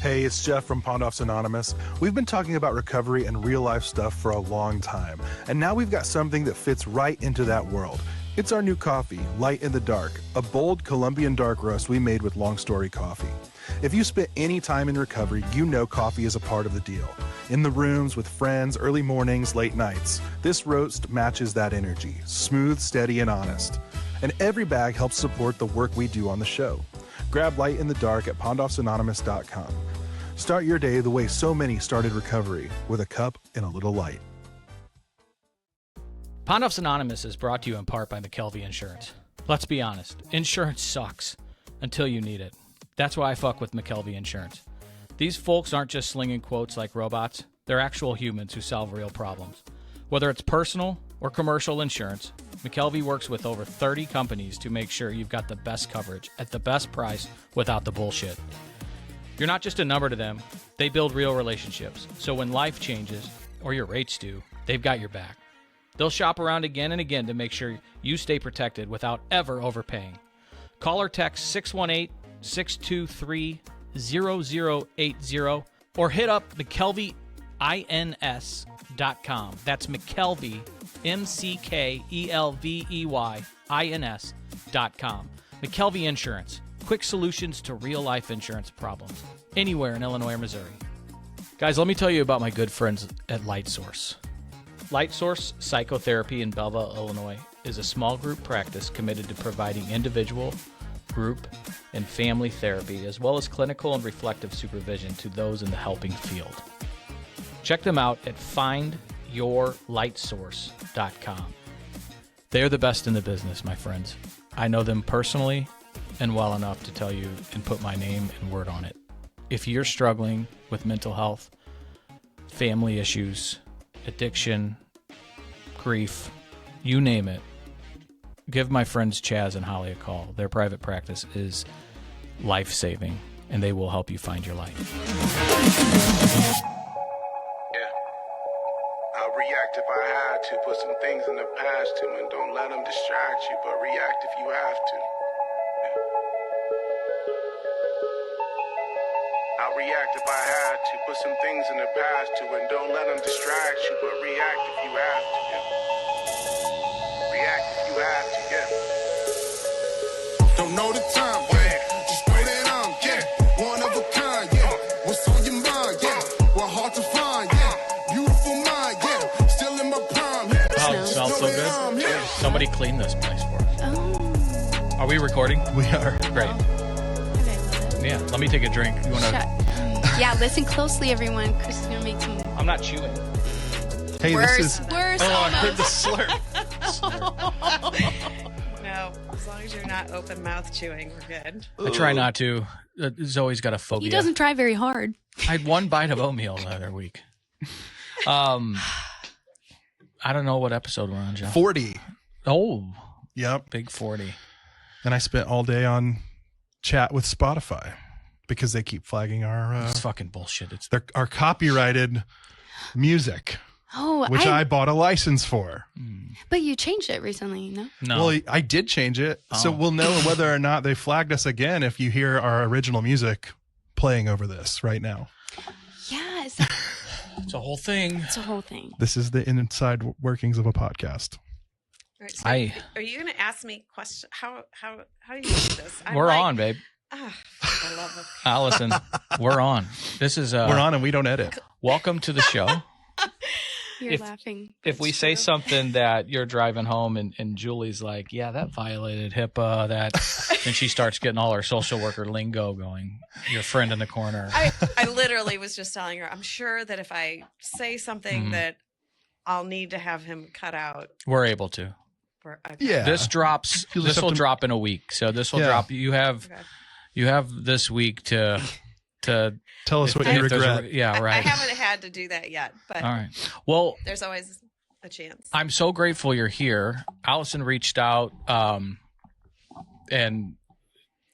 Hey, it's Jeff from Pondoffs Anonymous. We've been talking about recovery and real-life stuff for a long time, and now we've got something that fits right into that world. It's our new coffee, Light in the Dark, a bold Colombian dark roast we made with Long Story Coffee. If you spent any time in recovery, you know coffee is a part of the deal. In the rooms, with friends, early mornings, late nights, this roast matches that energy, smooth, steady, and honest. And every bag helps support the work we do on the show. Grab Light in the Dark at pondoffsanonymous.com. Start your day the way so many started recovery, with a cup and a little light. Pondoffs Anonymous is brought to you in part by McKelvey Insurance. Let's be honest, insurance sucks until you need it. That's why I fuck with McKelvey Insurance. These folks aren't just slinging quotes like robots. They're actual humans who solve real problems. Whether it's personal or commercial insurance, McKelvey works with over 30 companies to make sure you've got the best coverage at the best price without the bullshit. You're not just a number to them. They build real relationships. So when life changes, or your rates do, they've got your back. They'll shop around again and again to make sure you stay protected without ever overpaying. Call or text 618-623-0080 or hit up McKelveyINS.com. That's McKelvey, McKelveyINS.com. McKelvey Insurance. Quick solutions to real-life insurance problems anywhere in Illinois or Missouri. Guys, let me tell you about my good friends at Light Source. Light Source Psychotherapy in Belleville, Illinois is a small group practice committed to providing individual, group, and family therapy, as well as clinical and reflective supervision to those in the helping field. Check them out at findyourlightsource.com. They're the best in the business, my friends. I know them personally and well enough to tell you and put my name and word on it. If you're struggling with mental health, family issues, addiction, grief, you name it, give my friends Chaz and Holly a call. Their private practice is life-saving, and they will help you find your life. Yeah. I'll react if I had to. Put some things in the past too, and don't let them distract you, but react if you have to. I'll react if I had to. Put some things in the past too, and don't let them distract you, but react if you have to. Yeah. React if you have to, yeah. Don't know the time, yeah. Just know that I'm, yeah, one of a kind, yeah. What's on your mind, yeah. We're hard to find, yeah. Beautiful mind, yeah. Still in my prime, yeah. Oh, it smells so good. Yeah. Somebody clean this place for us. Oh. Are we recording? We are. Great. Okay, love it. Yeah, let me take a drink. You want to? Yeah, listen closely, everyone. Chris is gonna make some. I'm not chewing. Hey, Worse. this is... Worse. Oh, I heard almost. the slurp. No, as long as you're not open mouth chewing, we're good. I try not to. Zoe's got a phobia. He doesn't try very hard. I had one bite of oatmeal the other week. I don't know what episode we're on, Jeff. 40. Oh, Yep. big 40. And I spent all day on chat with Spotify because they keep flagging our It's fucking bullshit. It's our copyrighted music, Oh, which I bought a license for. But you changed it recently, no? no. Well, I did change it, so Oh. we'll know whether or not they flagged us again if you hear our original music playing over this right now. Yeah, it's It's a whole thing. a whole thing. This is the inside workings of a podcast. All right, so are you going to ask me questions? How do you do this? I'm We're like, on, babe. For the love of Allison, we're on. This is We're on and we don't edit. welcome to the show. You're If- laughing. If we That's say true. something that you're driving home and Julie's like, yeah, that violated HIPAA, that, and she starts getting all her social worker lingo going, your friend in the corner. I literally was just telling her, I'm sure that if I say something that I'll need to have him cut out. We're able to. Okay. Yeah. This drops. You'll This just will have to- drop in a week. So this will Yeah. drop. You have Okay. this week to Tell us what if you there's a- regret. yeah, I right. haven't had to do that yet, but All right. Well, there's always a chance. I'm so grateful you're here. Allison reached out, and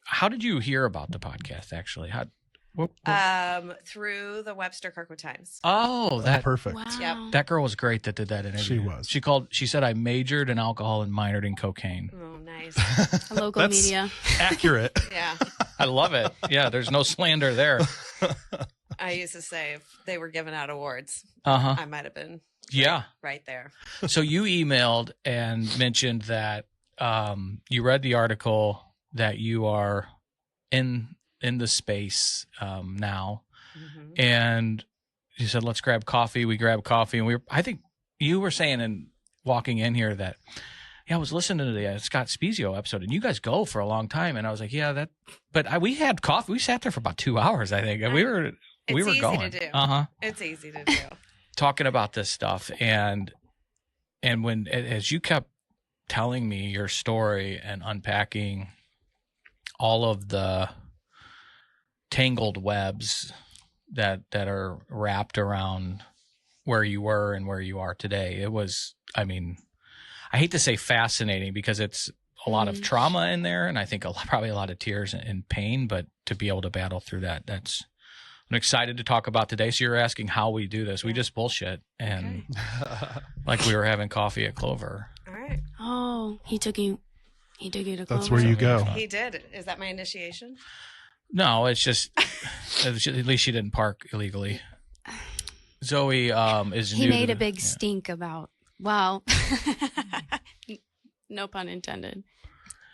how did you hear about the podcast? Actually, Through the Webster Kirkwood Times. oh, that Perfect. Wow. Yep. that girl was great that did that interview. She was. She said I majored in alcohol and minored in cocaine. Oh, nice. A local That's media. accurate. Yeah. I love it. Yeah, there's no slander there. I used to say if they were giving out awards, Uh-huh. I might have been Yeah. right there. So you emailed and mentioned that you read the article that you are in the space now, and you said, let's grab coffee. We grabbed coffee, and I think you were saying in walking in here that, yeah, I was listening to the Scott Spezio episode, and you guys go for a long time. And I was like, yeah, we had coffee. We sat there for about 2 hours, I think. And we were easy going. to do. It's easy to do. Talking about this stuff. And as you kept telling me your story and unpacking all of the tangled webs that are wrapped around where you were and where you are today, it was, I mean, I hate to say fascinating because it's a lot of trauma in there, and I think probably a lot of tears and pain, but to be able to battle through that, I'm excited to talk about today. So you're asking how we do this. We just bullshit, and like we were having coffee at Clover. All right. Oh, he took you to Clover. That's where you go. He did. Is that my initiation? No, it's just at least she didn't park illegally. Zoe is He new made to a big stink about, well, no pun intended.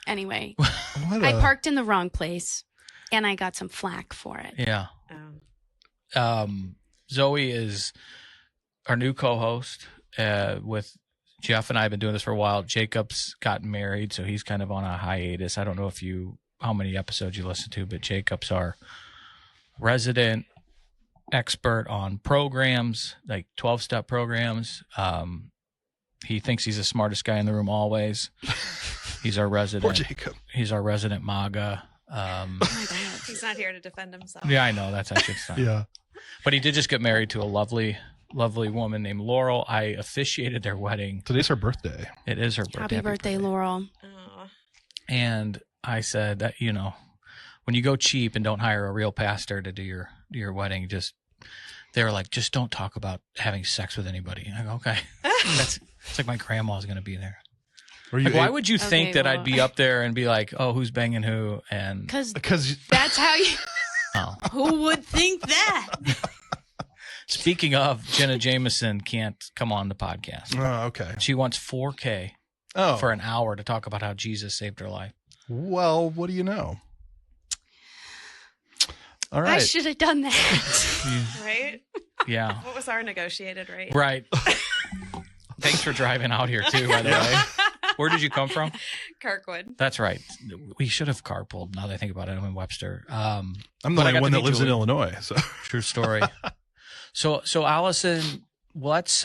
Anyway, I parked in the wrong place and I got some flack for it. Yeah. Zoe is our new co-host with Jeff, and I have been doing this for a while. Jacob's gotten married, so he's kind of on a hiatus. I don't know how many episodes you listen to, but Jacob's our resident expert on programs, like 12-step programs. He thinks he's the smartest guy in the room always. He's our resident. Poor Jacob. He's our resident MAGA. Oh my God. He's not here to defend himself. Yeah, I know. That's actually fine. Yeah. But he did just get married to a lovely woman named Laurel. I officiated their wedding. Today's her birthday. It is her birthday. Happy birthday, Laurel. Oh. And I said that, when you go cheap and don't hire a real pastor to do your wedding, they were like, just don't talk about having sex with anybody. I go, okay. It's like my grandma's going to be there. Like, why would you think that I'd be up there and be like, oh, who's banging who? And Because that's how you. Oh. Who would think that? Speaking of, Jenna Jameson can't come on the podcast. Oh, okay. She wants 4K for an hour to talk about how Jesus saved her life. Well, what do you know? All right. I should have done that. Right? Yeah. What was our negotiated rate? Right. Thanks for driving out here too, by the way. Where did you come from? Kirkwood. That's right. We should have carpooled. Now that I think about it, I'm in Webster. I'm the only one that lives in Illinois. So true story. So Allison, let's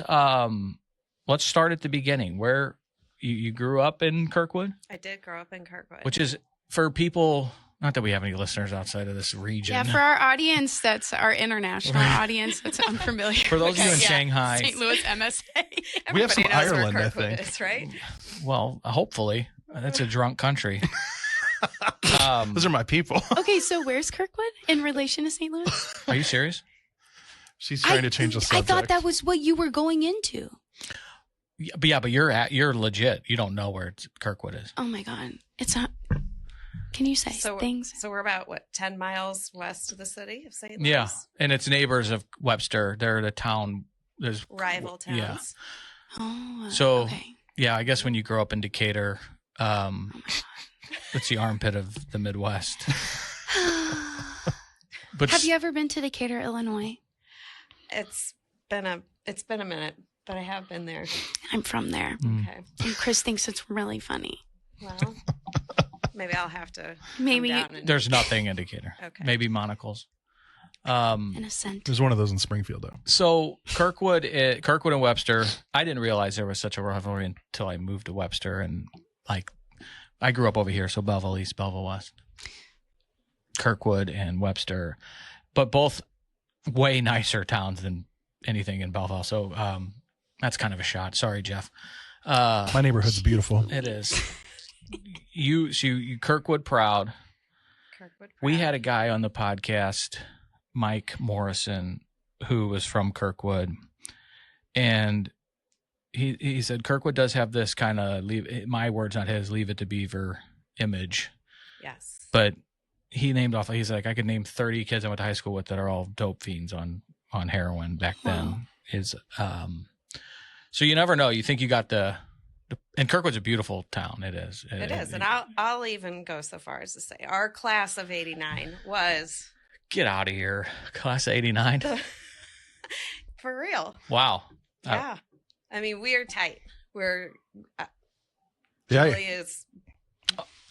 start at the beginning. Where you grew up in Kirkwood? I did grow up in Kirkwood. Which is for people. Not that we have any listeners outside of this region. Yeah, for our audience, that's our international audience that's unfamiliar. For those of you in Shanghai. St. Louis MSA. we have some Everybody knows where Ireland, I Kirkwood think. is, right? Well, hopefully. That's a drunk country. Those are my people. Okay, so where's Kirkwood in relation to St. Louis? Are you serious? She's trying to change the subject. I thought that was what you were going into. But you're legit. You don't know where Kirkwood is. Oh my God. It's not. Can you say things? So we're about 10 miles west of the city of St. Louis? Yeah, and it's neighbors of Webster. They're the town. There's Rival towns. Yeah. Oh. So okay. yeah, I guess when you grow up in Decatur, it's the armpit of the Midwest. But Have you ever been to Decatur, Illinois? It's been a minute, but I have been there. I'm from there. Okay. And Chris thinks it's really funny. Well, maybe I'll have to. Maybe come down and- There's nothing in Decatur. Okay. Maybe monocles. in a scent. There's one of those in Springfield, though. So Kirkwood and Webster, I didn't realize there was such a rivalry until I moved to Webster, and I grew up over here, so Belleville East, Belleville West, Kirkwood and Webster, but both way nicer towns than anything in Belleville. So that's kind of a shot. Sorry, Jeff. My neighborhood's beautiful. It is. You Kirkwood proud. Kirkwood. We had a guy on the podcast, Mike Morrison, who was from Kirkwood, and he said Kirkwood does have this kind of my words, not his, leave it to Beaver image. Yes. But he named off. He's like, I could name 30 kids I went to high school with that are all dope fiends on heroin back then. So you never know. You think you got and Kirkwood's a beautiful town. It is. It is, and I'll even go so far as to say our class of '89 was. Get out of here, class of '89. For real. Wow. Yeah. I mean, we are tight. We're. Yeah.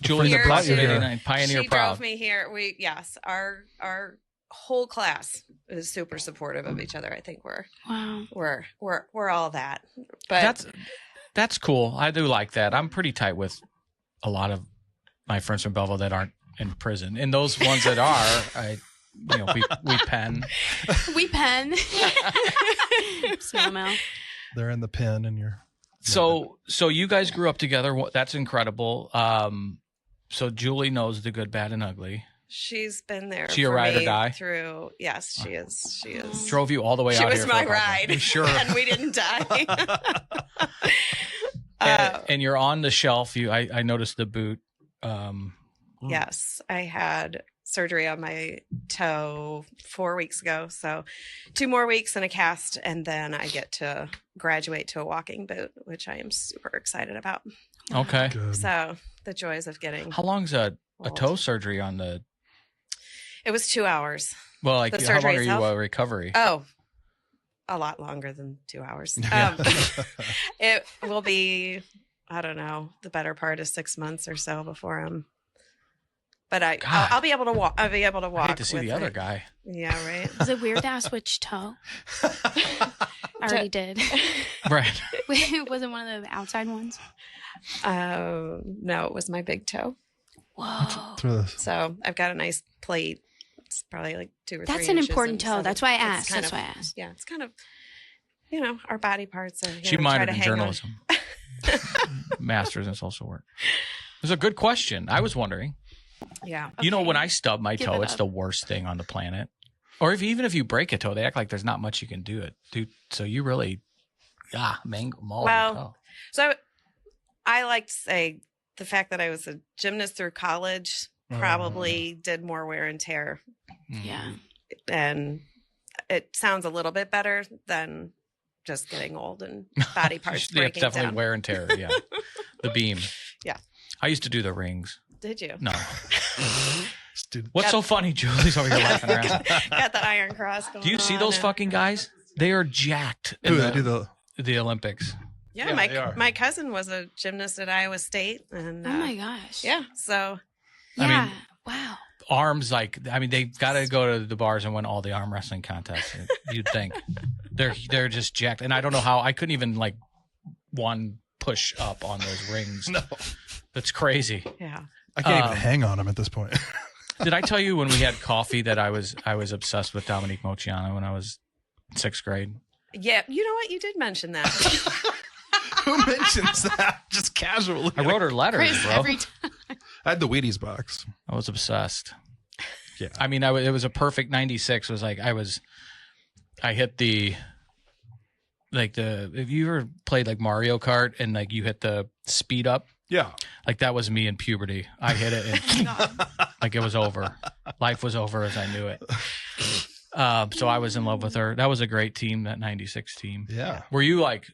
Julie's a class of '89 pioneer. She proud. drove me here. Our whole class is super supportive of each other. I think we're all that. But that's cool. I do like that. I'm pretty tight with a lot of my friends from Belleville that aren't in prison, and those ones that are, we pen. We pen. Smell. They're in the pen, and you're. So you guys grew up together. That's incredible. So Julie knows the good, bad, and ugly. She's been there. She a ride or die? Through. Yes, she is. She is. Drove you all the way out here. She was my ride. Sure. And we didn't die. And you're on the shelf. I noticed the boot. Yes, I had surgery on my toe 4 weeks ago. So 2 more weeks and a cast, and then I get to graduate to a walking boot, which I am super excited about. Okay. Good. So the joys of getting. How long's a toe surgery on the? It was 2 hours. Well, like The how long surgery are you itself? Recovery? Oh, a lot longer than 2 hours. It will be, I don't know, the better part of 6 months or so before I'm. But I'll be able to walk. I'll be able to walk. I hate to see the other guy. Yeah, right. Is it weird to ask which toe? I already did. Right. It wasn't one of the outside ones. No, it was my big toe. Whoa. So I've got a nice plate. It's probably like 2 or 3 That's inches. an important toe. So That's why I it's asked. Yeah, it's kind of, our body parts. Are, She minored in journalism. Master's in social work. It was a good question. I was wondering. Yeah. You know, when I stub my toe, it's up. the worst thing on the planet. Or even if you break a toe, they act like there's not much you can do. So you really, maul your toe. So I like to say the fact that I was a gymnast through college probably did more wear and tear. Yeah. And it sounds a little bit better than just getting old and body parts breaking definitely down. wear and tear. Yeah, the beam. Yeah. I used to do the rings. Did you? No. What's so funny? Julie's over here laughing around. Got the iron cross going on. Do you see those fucking guys? They are jacked Who in they do the Olympics. Yeah, they are. my cousin was a gymnast at Iowa State, and Oh my gosh. yeah, so Yeah. Wow. Arms they've got to go to the bars and win all the arm wrestling contests. You'd think they're just jacked, and I don't know how I couldn't even one push up on those rings. No, that's crazy. yeah. I can't even hang on them at this point. Did I tell you when we had coffee that I was obsessed with Dominique Moceanu when I was in 6th grade? Yeah, you know what? You did mention that. Who mentions that? Just casually. I wrote her letters, Chris, bro. every time. I had the Wheaties box. I was obsessed. Yeah. I mean, it was a perfect 96. It was like I hit if you ever played like Mario Kart and like you hit the speed up, Yeah. like that was me in puberty. I hit it and like it was over. Life was over as I knew it. So I was in love with her. That was a great team, that 96 team. Yeah. Were you like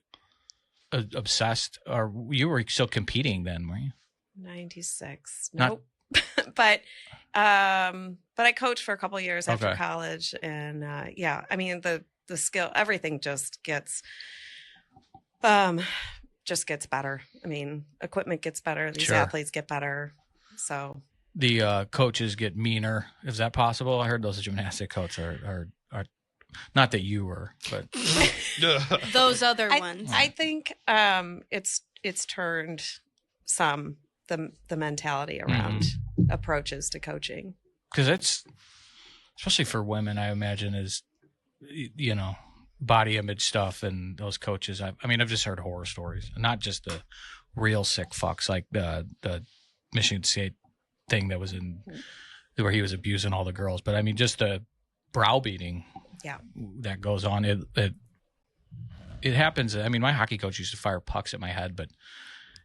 obsessed, or you were still competing then, were you? 96. Not- Nope. But I coached for a couple of years after Okay. college, and I mean the skill, everything just gets better. I mean, equipment gets better. These Sure. athletes get better. So The coaches get meaner. Is that possible? I heard those gymnastic coaches are not that you were, but Those other ones. I think it's turned some the mentality around approaches to coaching. because it's especially for women, I imagine is body image stuff and those coaches. I've just heard horror stories, not just the real sick fucks like the Michigan State thing that was in where he was abusing all the girls, but I mean just the browbeating. Yeah. That goes on. It happens. I mean, my hockey coach used to fire pucks at my head, but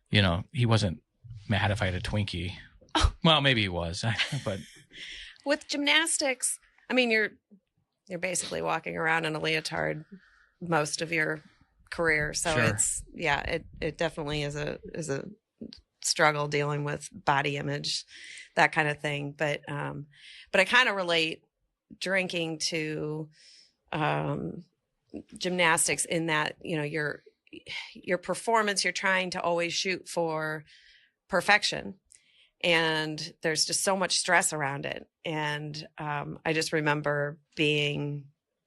he wasn't mad if I had a Twinkie. Well, maybe he was, but With gymnastics, I mean, you're basically walking around in a leotard most of your career. So it definitely is a struggle dealing with body image, that kind of thing. But I kind of relate drinking to gymnastics in that, your performance, you're trying to always shoot for perfection. And there's just so much stress around it. And I just remember being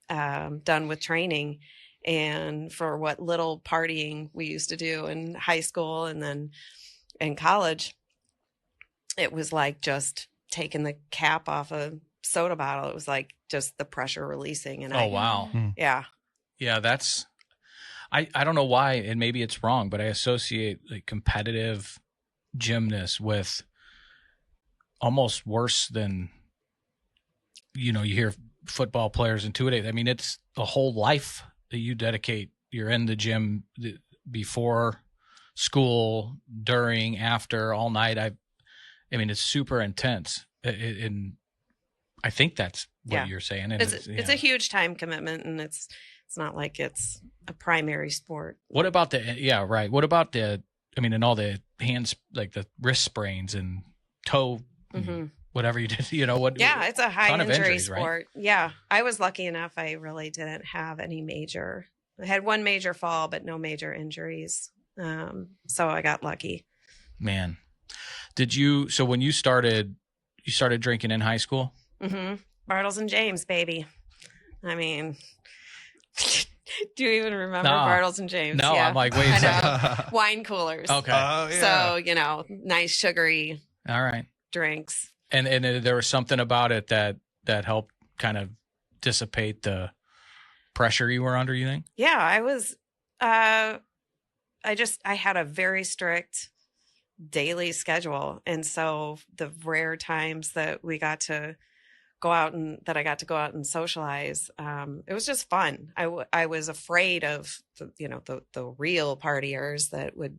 done with training, and for what little partying we used to do in high school and then in college, it was like just taking the cap off a soda bottle. It was like just the pressure releasing. And wow. Yeah. Yeah, that's, I don't know why, and maybe it's wrong, but I associate like competitive gymnasts with almost worse than, you hear football players intuitive. I mean, it's a whole life that you dedicate. You're in the gym before school, during, after, all night. I mean, it's super intense. And I think that's what you're saying. And it's a huge time commitment, and it's not like it's a primary sport. What about right. What about and all the hands, like the wrist sprains and toe, whatever you did, what? Yeah, it's a high injury injuries, sport. Right? Yeah. I was lucky enough. I really didn't have any I had one major fall, but no major injuries. So I got lucky. Man. So when you started drinking in high school? Mm-hmm. Bartles James, baby. I mean, do you even remember Bartles James? No, yeah. I'm like, wait a second. Wine coolers. Okay. So, nice sugary all right drinks. And there was something about it that helped kind of dissipate the pressure you were under, you think? Yeah, I was, I had a very strict daily schedule. And so the rare times that we got to go out and socialize, it was just fun. I was afraid of the real partiers that would,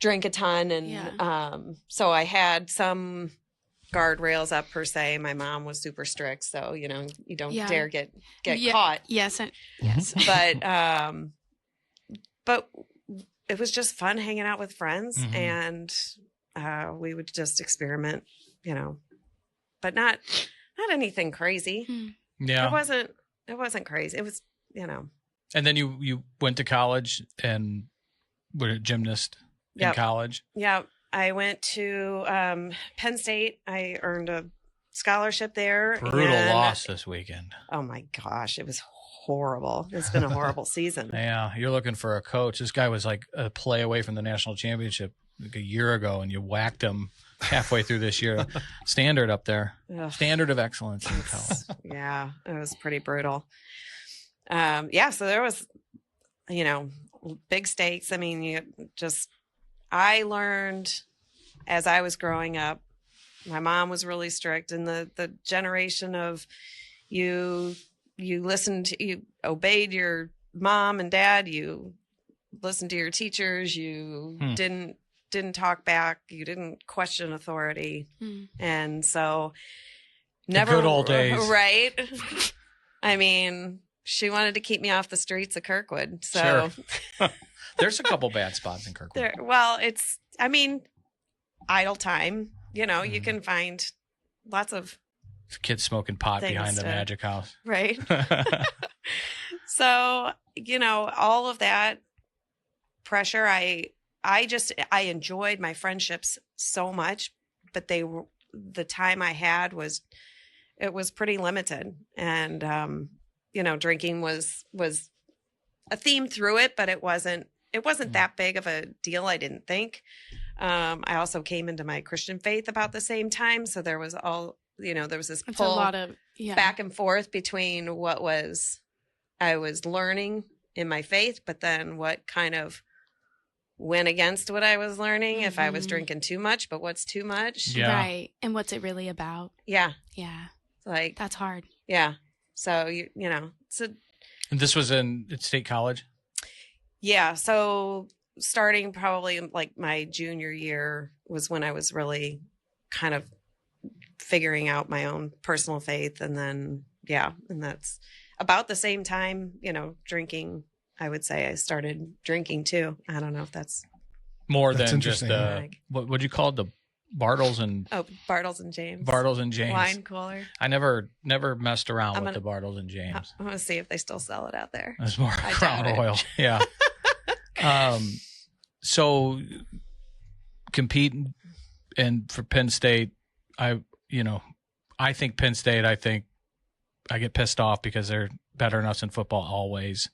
drink a ton. And so I had some guardrails up per se. My mom was super strict. So, you don't dare get caught. Yes. But it was just fun hanging out with friends, and we would just experiment, but not anything crazy. Yeah. It wasn't crazy. It was, And then you went to college and were a gymnast in college. Yeah. I went to Penn State. I earned a scholarship there. Brutal loss this weekend. Oh my gosh. It was horrible. It's been a horrible season. Yeah. You're looking for a coach. This guy was like a play away from the national championship like a year ago, and you whacked him halfway through this year. Standard up there. Ugh. Standard of excellence in college. Yeah. It was pretty brutal. So there was, big stakes. I mean, I learned as I was growing up, my mom was really strict, and the generation of you obeyed your mom and dad, you listened to your teachers, you didn't talk back, you didn't question authority. And so never, the good old days. Right. I mean, she wanted to keep me off the streets of Kirkwood. So sure. There's a couple bad spots in Kirkwood. It's idle time. You can find lots of kids smoking pot behind the Magic House. Right. So, all of that pressure, I enjoyed my friendships so much, but the time I had was pretty limited. And, drinking was a theme through it, but it wasn't that big of a deal, I didn't think. I also came into my Christian faith about the same time. So there was there was this pull, a lot of back and forth between what I was learning in my faith, but then what kind of went against what I was learning if I was drinking too much, but what's too much? Yeah. Right. And what's it really about? Yeah. Yeah. Like that's hard. Yeah. So, And this was in State College? Yeah. So starting probably like my junior year was when I was really kind of figuring out my own personal faith. And then, and that's about the same time, drinking. I would say I started drinking too. I don't know if that's more than just what would you call it, the Bartles and Bartles and James. Bartles and James wine cooler. I never messed around with the Bartles and James. I'm gonna see if they still sell it out there. It's more Crown Royal. Yeah. So competing and for Penn State, I think Penn State, I get pissed off because they're better than us in football always.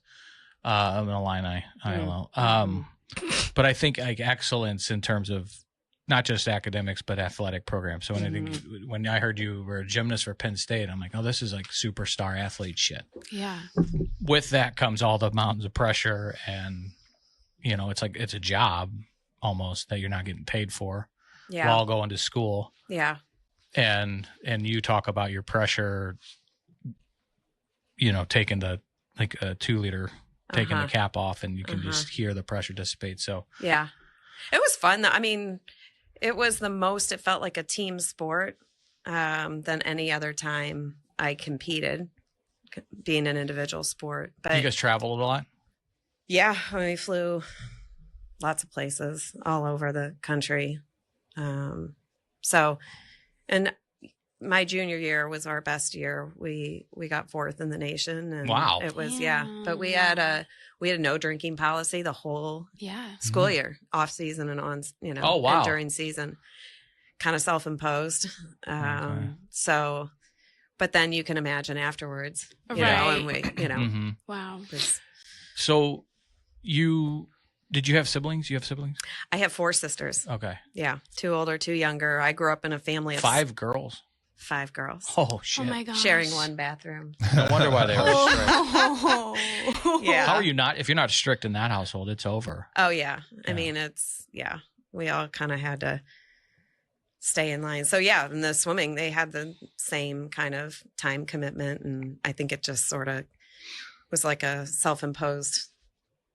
I'm an Illini. I don't know. But I think like excellence in terms of not just academics, but athletic programs. So when I heard you were a gymnast for Penn State, I'm like, oh, this is like superstar athlete shit. Yeah. With that comes all the mountains of pressure, and it's like it's a job almost that you're not getting paid for while going to school. Yeah. And you talk about your pressure, taking the like a 2-liter, taking the cap off, and you can just hear the pressure dissipate. So yeah, it was fun though. I mean, it was it felt like a team sport than any other time I competed, being an individual sport. But you guys traveled a lot? Yeah, we flew lots of places all over the country. And my junior year was our best year. We got 4th in the nation. And wow. It was, but we had a no drinking policy the whole school year, off season and on, oh, wow. and during season, kind of self-imposed. So, but then you can imagine afterwards, you know, and we, Wow. So did you have siblings? You have siblings? I have 4 sisters. Okay. Yeah. 2 older, 2 younger. I grew up in a family of 5 girls. 5 girls. Oh shit! Oh my gosh. Sharing one bathroom. No wonder why they were strict. Yeah. How are you not? If you're not strict in that household, it's over. Oh yeah. I mean, we all kind of had to stay in line. So yeah, in the swimming, they had the same kind of time commitment, and I think it just sort of was like a self-imposed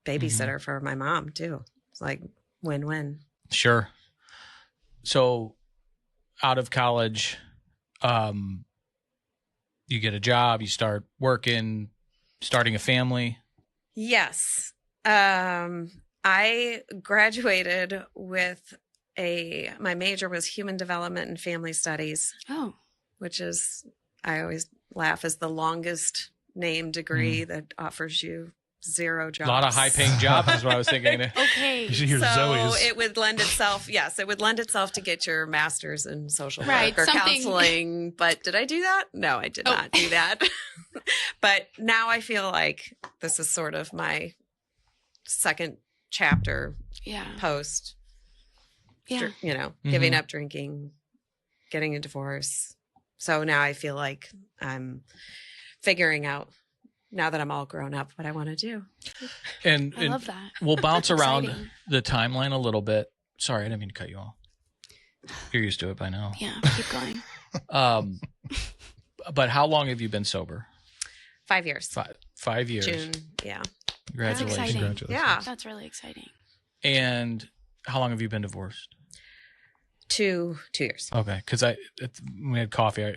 babysitter for my mom too. It's like win-win. Sure. So, out of college. You get a job, you start working, starting a family. Yes. I graduated with my major was human development and family studies. Oh. Which is, I always laugh, is the longest named degree that offers you 0 jobs. A lot of high-paying jobs is what I was thinking. Okay. You should hear so Zoe's. it would lend itself, to get your master's in social work Right, or something- counseling. But did I do that? No, I did not do that. But now I feel like this is sort of my second chapter post, giving up drinking, getting a divorce. So now I feel like I'm figuring out, now that I'm all grown up, what I want to do. And I love that. We'll bounce That's around exciting. the timeline a little bit. Sorry, I didn't mean to cut you off. You're used to it by now. Yeah, keep going. But how long have you been sober? 5 years. 5 years. June, yeah. Congratulations. That's exciting. Yeah. That's really exciting. And how long have you been divorced? 2 years. Okay, because when we had coffee,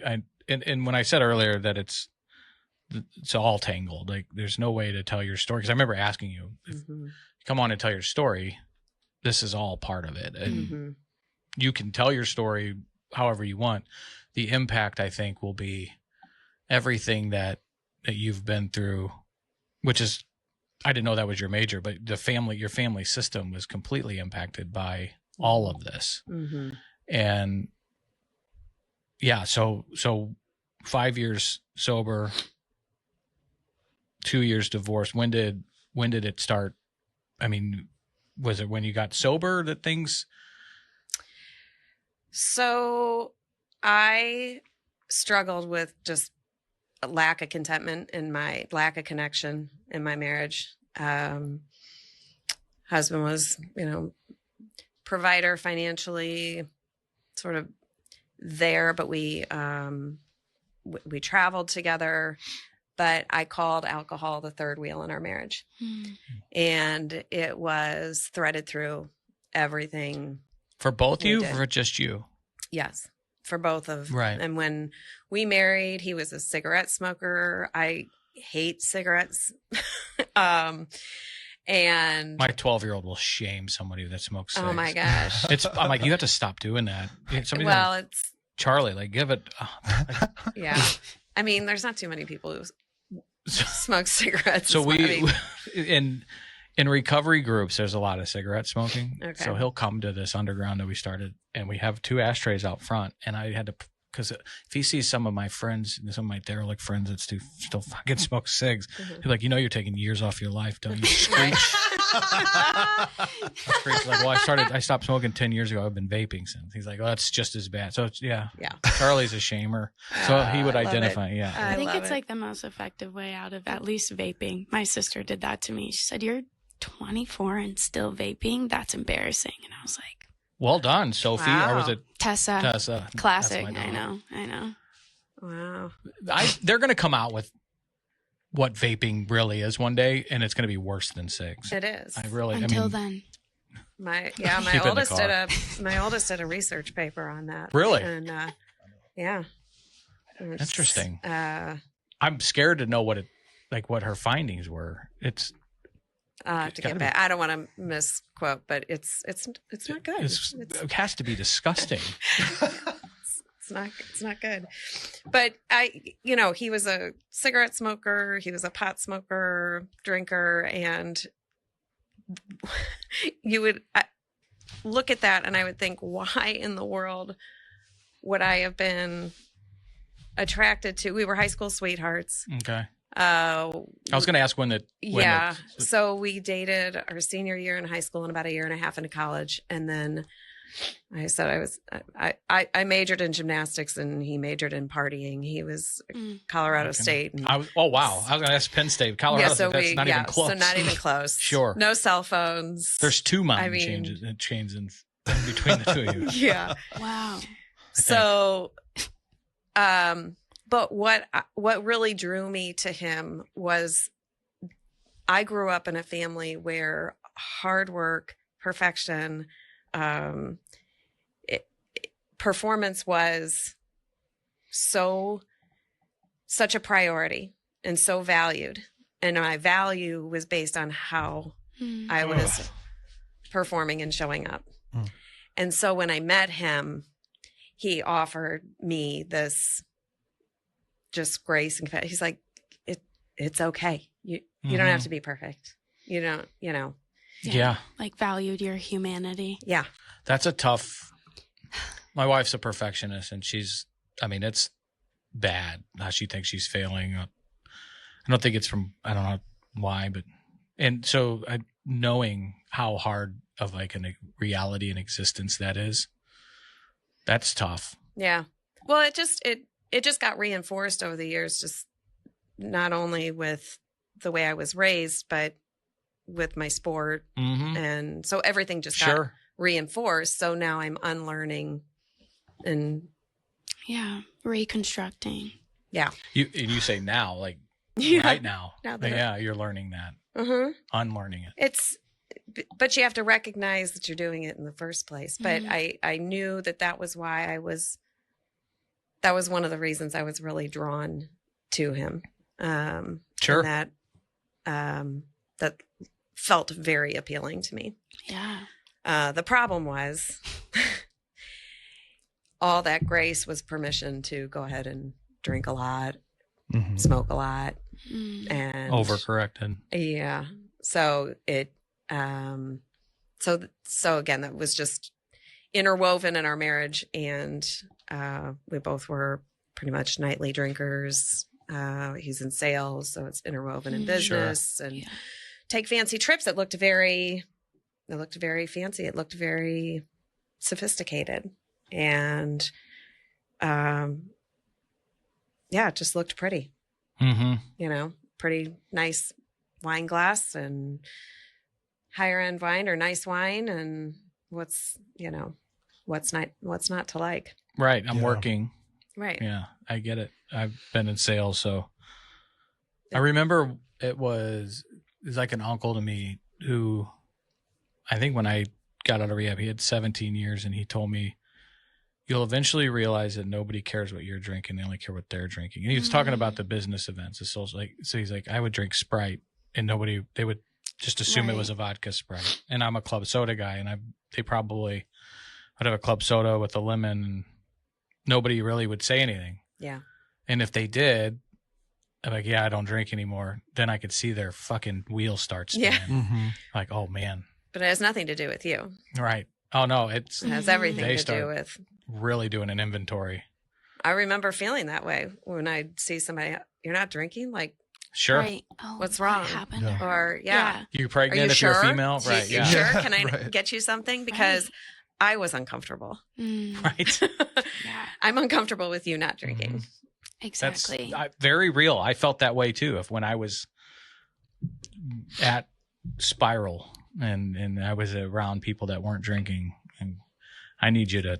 and when I said earlier that it's all tangled, like there's no way to tell your story. Because I remember asking you, if you come on and tell your story, this is all part of it, and you can tell your story however you want. The impact, I think, will be everything that you've been through, which is, I didn't know that was your major, but your family system was completely impacted by all of this. And yeah, so 5 years sober, 2 years divorced. When did it start? I mean, was it when you got sober that things? So I struggled with just a lack of contentment in my lack of connection in my marriage. Husband was, provider financially, sort of there, but we traveled together. But I called alcohol the third wheel in our marriage, and it was threaded through everything. For both We you, did. or for just you? Yes, for both of Right. And when we married, he was a cigarette smoker. I hate cigarettes. And My 12-year-old will shame somebody that smokes cigs. oh my gosh. I'm like, you have to stop doing that. Well, it's Charlie, like, give it. yeah. I mean, there's not too many people who smoke cigarettes. So in recovery groups, there's a lot of cigarette smoking. Okay. So he'll come to this underground that we started, and we have 2 ashtrays out front. And I had to, because if he sees some of my friends, some of my derelict friends that still fucking smoke cigs, he's like, you're taking years off your life, don't you? Screech. Like, well, I stopped smoking 10 years ago. I've been vaping since. He's like, oh, that's just as bad. So it's, yeah. Charlie's a shamer. So he would identify. Yeah. I think it's like the most effective way out of at least vaping. My sister did that to me. She said, you're 24 and still vaping? That's embarrassing. And I was like, well done, Sophie. Wow. Or was it Tessa? Classic. That's I know. wow. They're going to come out with what vaping really is one day, and it's going to be worse than cigs. It is. Until then. My Keep it in the my oldest did a research paper on that. Really? And yeah. Interesting. I'm scared to know what her findings were. It's to get back. I don't want to misquote, but it's not good. It has to be disgusting. It's not good. But he was a cigarette smoker, he was a pot smoker, drinker, and you would look at that and I would think, why in the world would I have been attracted to? We were high school sweethearts. Okay. I was going to ask when so we dated our senior year in high school and about a year and a half into college, and then I said I majored in gymnastics and he majored in partying. He was Colorado State. And oh wow! I was going to ask Penn State, Colorado. So that's not even close. So not even close. Sure. No cell phones. There's 2 mountain chains in between the 2 of you. Yeah. Wow. So, but what really drew me to him was I grew up in a family where hard work, perfection, performance was such a priority and so valued. And my value was based on how I was performing and showing up. And so when I met him, he offered me this just grace and he's like, it's okay. You don't have to be perfect. You don't, Yeah. Like valued your humanity. Yeah. That's a tough. My wife's a perfectionist, and it's bad how she thinks she's failing. I don't think it's from, I don't know why, and so knowing how hard of like a reality and existence that is, that's tough. Yeah. Well, it just got reinforced over the years, just not only with the way I was raised, but with my sport. Mm-hmm. And so everything just got reinforced. So now I'm unlearning and reconstructing. Yeah. You say now, like right now. You're learning that. Mm-hmm. Unlearning it. But you have to recognize that you're doing it in the first place. But I knew that was why that was one of the reasons I was really drawn to him. Sure. And that felt very appealing to me. Yeah. The problem was all that grace was permission to go ahead and drink a lot, smoke a lot, and overcorrected. Yeah. So it, so again, that was just interwoven in our marriage, and we both were pretty much nightly drinkers. He's in sales, so it's interwoven in business, and take fancy trips. It looked very fancy. It looked very sophisticated, and it just looked pretty. Mm-hmm. Pretty nice wine glass and higher end wine or nice wine, and what's not to like. Right. I'm working. Right. Yeah, I get it. I've been in sales, so I remember it was like an uncle to me who, I think when I got out of rehab, he had 17 years, and he told me, you'll eventually realize that nobody cares what you're drinking. They only care what they're drinking. And he was talking about the business events. So he's like, I would drink Sprite and they would just assume it was a vodka Sprite. And I'm a club soda guy, and I'd have a club soda with a lemon, and nobody really would say anything. Yeah. And if they did, I'm like, yeah, I don't drink anymore. Then I could see their fucking wheels start spinning. Yeah. Like, oh man. But it has nothing to do with you. Right. Oh no, it has everything to do with really doing an inventory. I remember feeling that way when I'd see somebody, you're not drinking? Like, sure. Right. Oh, what's wrong? What happened? Yeah. Or, You're pregnant Are you if sure? you're a female? Right. You Yeah. sure? Can I Right. get you something? Because I was uncomfortable. Right. Yeah. I'm uncomfortable with you not drinking. Exactly. That's very real. I felt that way too. When I was at Spiral and I was around people that weren't drinking, and I need you to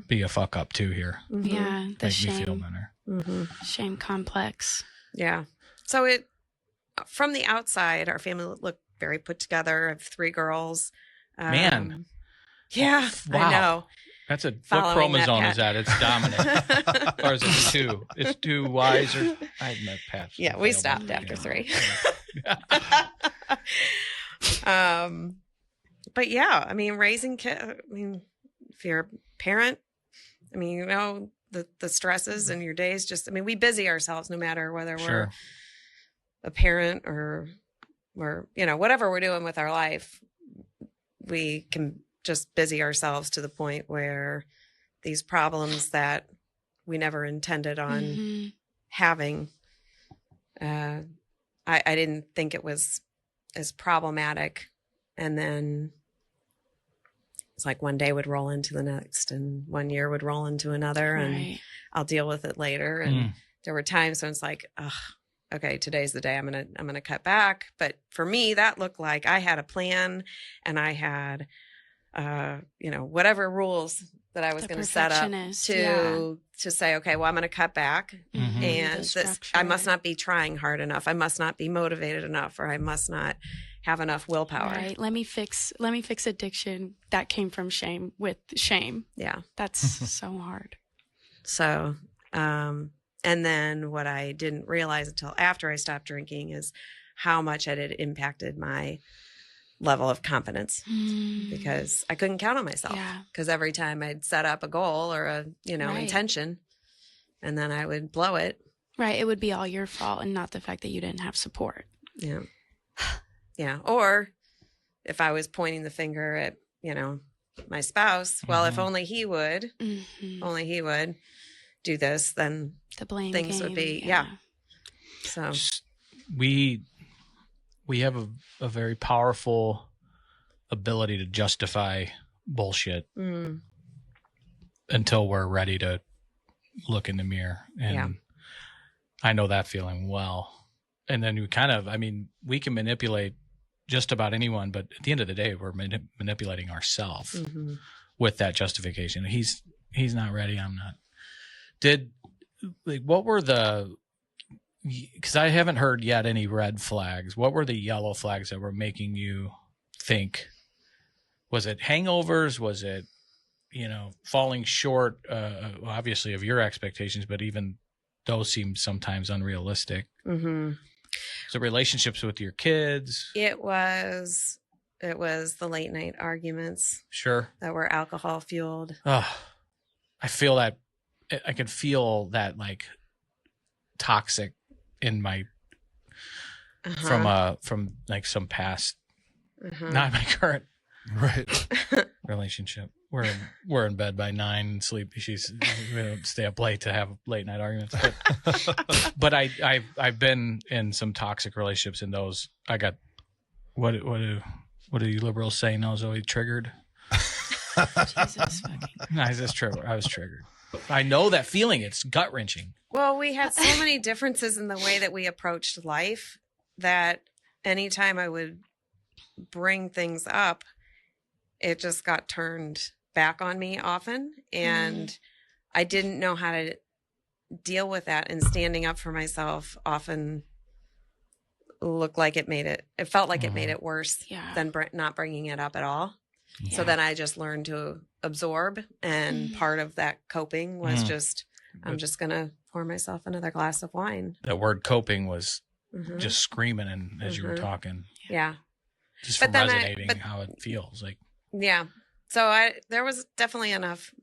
be a fuck up too here. Yeah. The Make me feel shame. better. Shame complex. Yeah. So from the outside, our family looked very put together. I have 3 girls. Man. Yeah, Wow. I know. That's what Following that chromosome pat- is that? It's dominant. Or is it 2? It's 2 Ys or I met Pat. Yeah, we stopped after 3. But yeah, I mean, raising kids, I mean, if you're a parent, I mean, you know, the stresses in your days, just, I mean, we busy ourselves no matter whether we're a parent or we're, you know, whatever we're doing with our life, we can just busy ourselves to the point where these problems that we never intended on having, I didn't think it was as problematic. And then it's like one day would roll into the next and 1 year would roll into another and I'll deal with it later. And there were times when it's like, okay, today's the day I'm going to cut back. But for me, that looked like I had a plan and I had, you know, whatever rules that I was going to set up to say, okay, well, I'm going to cut back and I must not be trying hard enough. I must not be motivated enough, or I must not have enough willpower. Right. Let me fix addiction. That came from shame with shame. Yeah. That's so hard. So, and then what I didn't realize until after I stopped drinking is how much it had impacted my level of confidence because I couldn't count on myself because every time I'd set up a goal or a, you know, intention and then I would blow it. Right. It would be all your fault and not the fact that you didn't have support. Yeah. Yeah. Or if I was pointing the finger at, you know, my spouse, well, if only he would do this, then the blame things game, would be, So we have a very powerful ability to justify bullshit until we're ready to look in the mirror. And I know that feeling well. And then we we can manipulate just about anyone, but at the end of the day, we're manipulating ourselves with that justification. He's not ready. I'm not. What were because I haven't heard yet any red flags. What were the yellow flags that were making you think? Was it hangovers? Was it, you know, falling short, obviously, of your expectations, but even those seem sometimes unrealistic? So relationships with your kids? It was the late night arguments. Sure. That were alcohol fueled. I feel that. I can feel that like toxic in my from like some past, not my current relationship. We're in bed by 9 and sleep. We don't stay up late to have late night arguments. But I've been in some toxic relationships, and those I got. What do you liberals say now? Zoe triggered. Jesus fucking. I was triggered. I know that feeling. It's gut wrenching. Well, we had so many differences in the way that we approached life that anytime I would bring things up, it just got turned back on me often. And I didn't know how to deal with that. And standing up for myself often looked like it felt like it made it worse than not bringing it up at all. So then I just learned to absorb, and part of that coping was I'm just going to pour myself another glass of wine. That word coping was just screaming and as you were talking. Yeah. Just from resonating how it feels like. Yeah. So there was definitely enough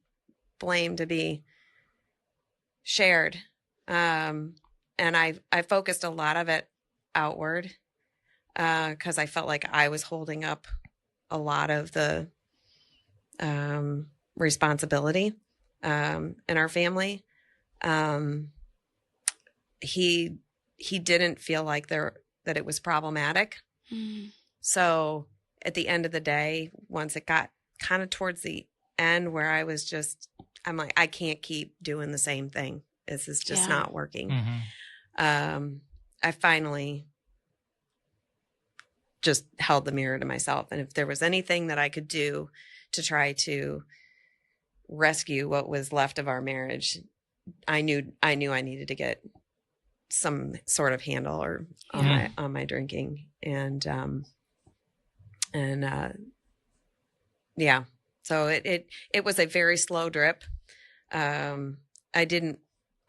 blame to be shared. And I focused a lot of it outward, because I felt like I was holding up a lot of the responsibility in our family. He didn't feel like that it was problematic. So at the end of the day, once it got kind of towards the end where I'm like, I can't keep doing the same thing. This is just not working. I finally just held the mirror to myself. And if there was anything that I could do to try to rescue what was left of our marriage, I knew I needed to get some sort of handle on my drinking. And so it was a very slow drip. I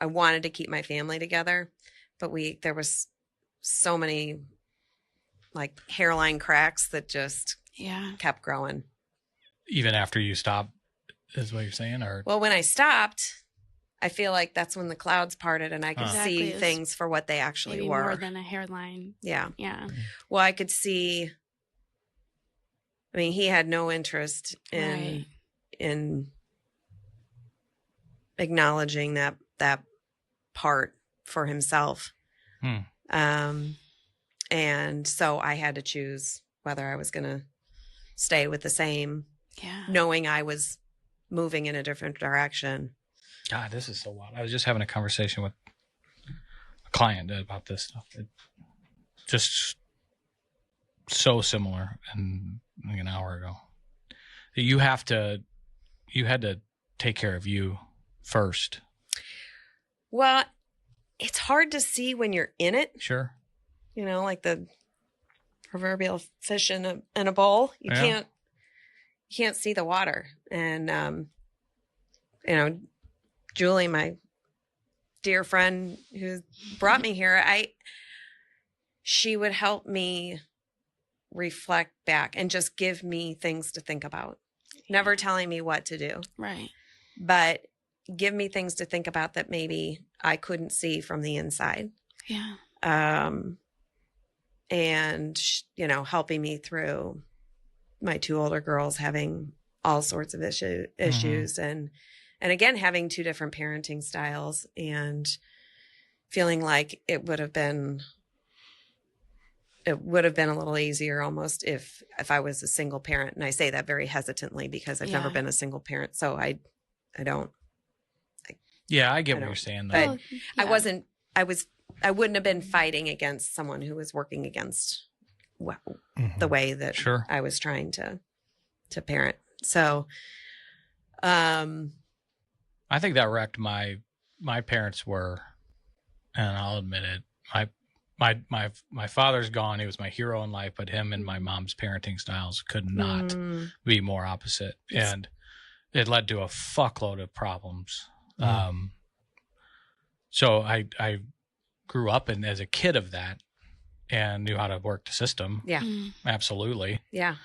wanted to keep my family together, but there was so many like hairline cracks that just kept growing. Even after you stopped, is what you're saying? Or well, when I stopped, I feel like that's when the clouds parted and I could see things for what they actually maybe were. More than a hairline. Yeah. Yeah. Well, I could see. I mean, he had no interest in acknowledging that part for himself. And so I had to choose whether I was going to stay with the same, knowing I was moving in a different direction. God, this is so wild. I was just having a conversation with a client about this stuff. It just so similar, and like an hour ago. You had to take care of you first. Well, it's hard to see when you're in it. Sure. You know, like the proverbial fish in a bowl. You can't see the water. And Julie, my dear friend who brought me here, she would help me reflect back and just give me things to think about. Never telling me what to do. Right. But give me things to think about that maybe I couldn't see from the inside. Yeah. And, helping me through my two older girls having all sorts of issues and again, having two different parenting styles and feeling like it would have been a little easier almost if I was a single parent. And I say that very hesitantly because I've never been a single parent. So I don't. I get what you're saying though. But I wouldn't have been fighting against someone who was working against the way that I was trying to parent. So, I think that wrecked my parents were, and I'll admit it. My father's gone. He was my hero in life, but him and my mom's parenting styles could not be more opposite. And it led to a fuckload of problems. So I grew up as a kid of that and knew how to work the system. Yeah. Absolutely. Yeah.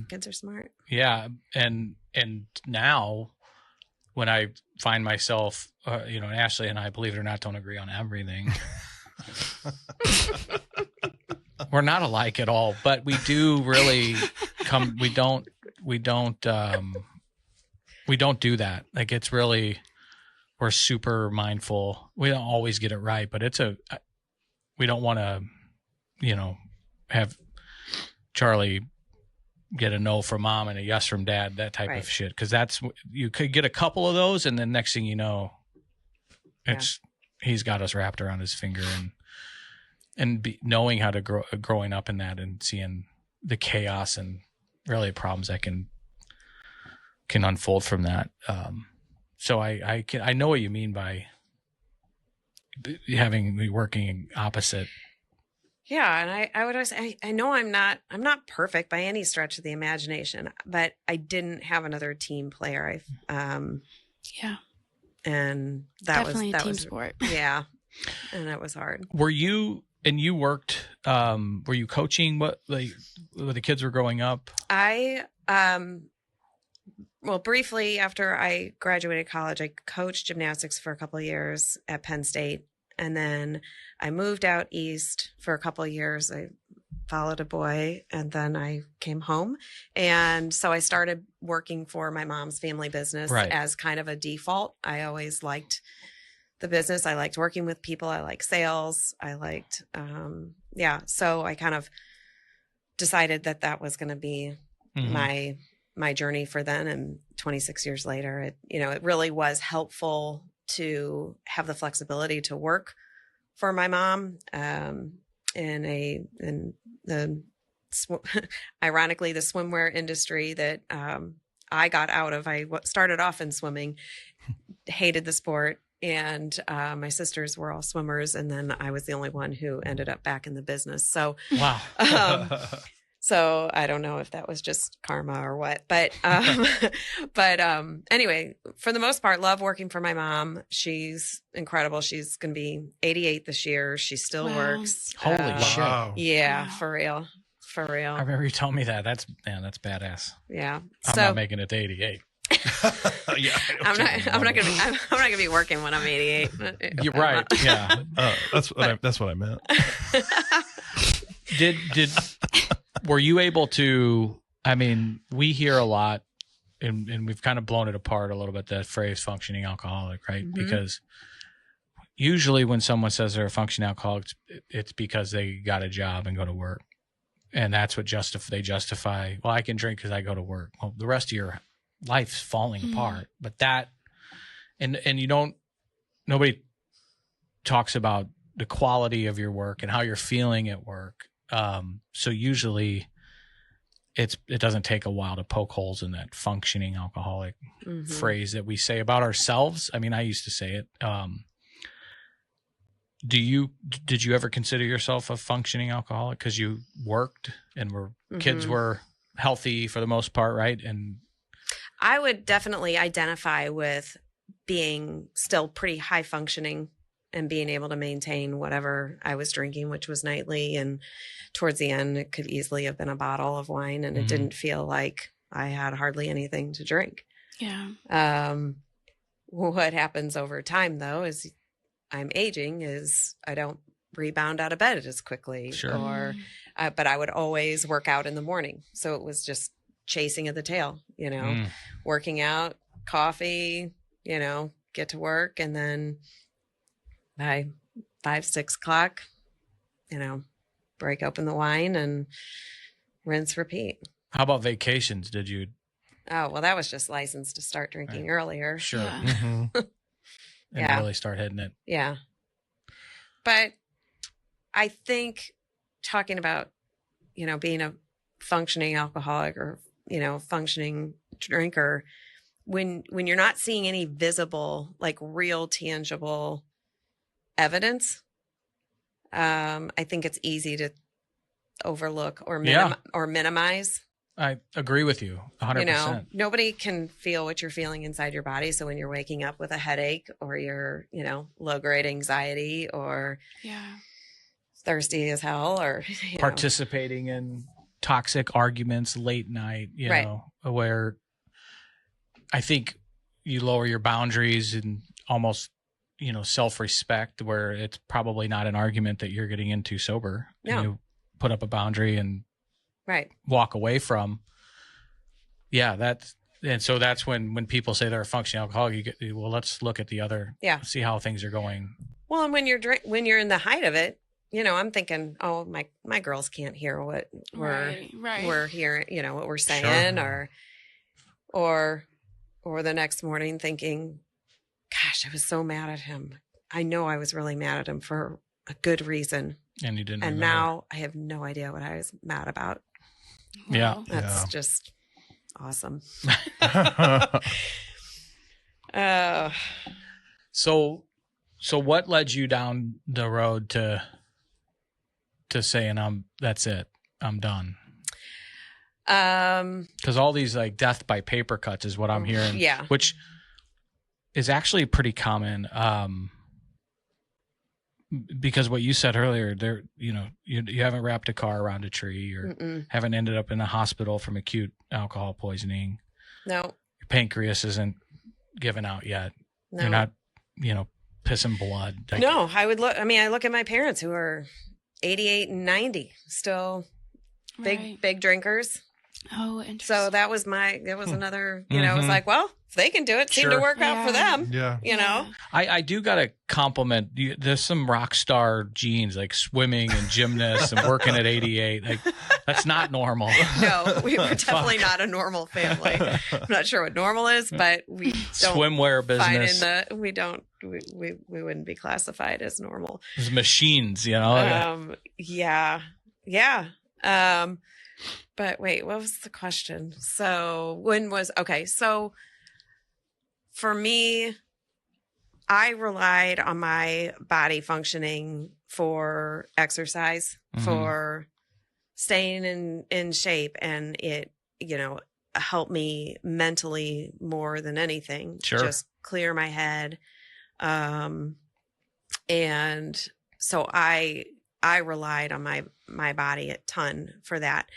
Kids are smart. Yeah. And now when I find myself, Ashley and I, believe it or not, don't agree on everything. We're not alike at all, but we do really we don't do that. Like it's really, we're super mindful. We don't always get it right, but we don't want to, have Charlie get a no from mom and a yes from dad, that type of shit. Cause you could get a couple of those. And then next thing you know, he's got us wrapped around his finger and knowing how to growing up in that and seeing the chaos and really problems that can unfold from that. So I know what you mean by having me working opposite Yeah. And I would always say, I know I'm not perfect by any stretch of the imagination, but I didn't have another team player. Yeah. And Definitely a that team was sport. Yeah. And it was hard. Were you coaching when the kids were growing up? Well, briefly after I graduated college, I coached gymnastics for a couple of years at Penn State. And then I moved out east for a couple of years. I followed a boy and then I came home. And so I started working for my mom's family business as kind of a default. I always liked the business. I liked working with people. I like sales. I liked, so I kind of decided that was going to be my journey for then. And 26 years later, it really was helpful to have the flexibility to work for my mom, ironically, the swimwear industry that, I got out of. I started off in swimming, hated the sport. And my sisters were all swimmers, and then I was the only one who ended up back in the business. So, wow. So I don't know if that was just karma or what, but anyway, for the most part, love working for my mom. She's incredible. She's going to be 88 this year. She still works. Holy shit. Yeah, for real. For real. I remember you told me that. That's badass. Yeah. I'm not making it to 88. Yeah, I'm not gonna be working when I'm 88. You're right. Yeah. That's what I meant. Were you able to? I mean, we hear a lot, and we've kind of blown it apart a little bit. That phrase "functioning alcoholic," right? Mm-hmm. Because usually when someone says they're a functioning alcoholic, it's because they got a job and go to work, and that's what they justify. Well, I can drink because I go to work. Well, the rest of your life's falling apart, but nobody talks about the quality of your work and how you're feeling at work. So usually it doesn't take a while to poke holes in that functioning alcoholic phrase that we say about ourselves. I mean, I used to say it. Did you ever consider yourself a functioning alcoholic because you worked and kids were healthy for the most part, right? And I would definitely identify with being still pretty high functioning and being able to maintain whatever I was drinking, which was nightly. And towards the end, it could easily have been a bottle of wine, and it didn't feel like I had hardly anything to drink. Yeah. What happens over time, though, is I'm aging, is I don't rebound out of bed as quickly. Sure. But I would always work out in the morning. So it was just chasing at the tail, working out, coffee, get to work. And then by 5-6 o'clock, break open the wine and rinse, repeat. How about vacations? Did you? Oh, well, that was just licensed to start drinking earlier. Sure. Yeah. And really start hitting it. Yeah. But I think talking about, being a functioning alcoholic or, functioning drinker, when you're not seeing any visible, like real tangible evidence, I think it's easy to overlook or minimize. I agree with you 100%. Nobody can feel what you're feeling inside your body. So when you're waking up with a headache or you're, low grade anxiety or thirsty as hell or participating in toxic arguments late night, where I think you lower your boundaries and almost, self-respect, where it's probably not an argument that you're getting into sober. No. And you put up a boundary and walk away from. Yeah, so that's when people say they're a functioning alcoholic, let's look at the other, see how things are going. Well, and when you're in the height of it, I'm thinking, oh, my girls can't hear what we're hearing, what we're saying, or the next morning thinking, gosh, I was so mad at him. I know I was really mad at him for a good reason. And you didn't. And remember. now I have no idea what I was mad about. Yeah. That's just awesome. So what led you down the road to to saying that's it, I'm done? Um, Because all these like death by paper cuts is what I'm hearing. Yeah. Which is actually pretty common. Because what you said earlier, there, you haven't wrapped a car around a tree or haven't ended up in the hospital from acute alcohol poisoning. No. Your pancreas isn't given out yet. No. You're not, pissing blood. Like, No, I look at my parents who are 88 and 90, still big drinkers. Oh, interesting. So that was another, it was like, well, if they can do it, seemed to work out for them. Yeah. You know? I do got to compliment you. There's some rock star genes like swimming and gymnasts and working at 88. Like that's not normal. No, we were definitely not a normal family. I'm not sure what normal is, but we don't swimwear business. We wouldn't be classified as normal. There's machines, Yeah. But wait, what was the question? So so for me, I relied on my body functioning for exercise, for staying in shape, and it, helped me mentally more than anything. Sure. Just clear my head. And so I relied on my body a ton for that.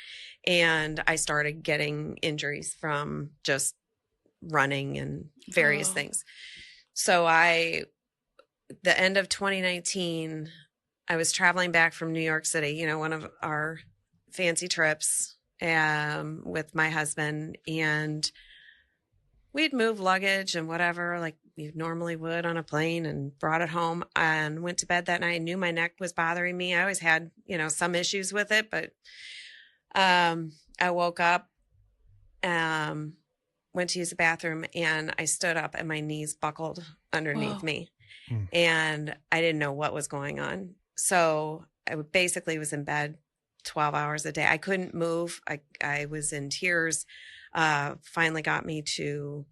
And I started getting injuries from just running and various things. So the end of 2019, I was traveling back from New York City, one of our fancy trips, with my husband, and we'd move luggage and whatever, like you normally would on a plane, and brought it home and went to bed that night. I knew my neck was bothering me. I always had, some issues with it, but I woke up, went to use the bathroom, and I stood up and my knees buckled underneath me. And I didn't know what was going on. So I basically was in bed 12 hours a day. I couldn't move. I was in tears. Finally got me to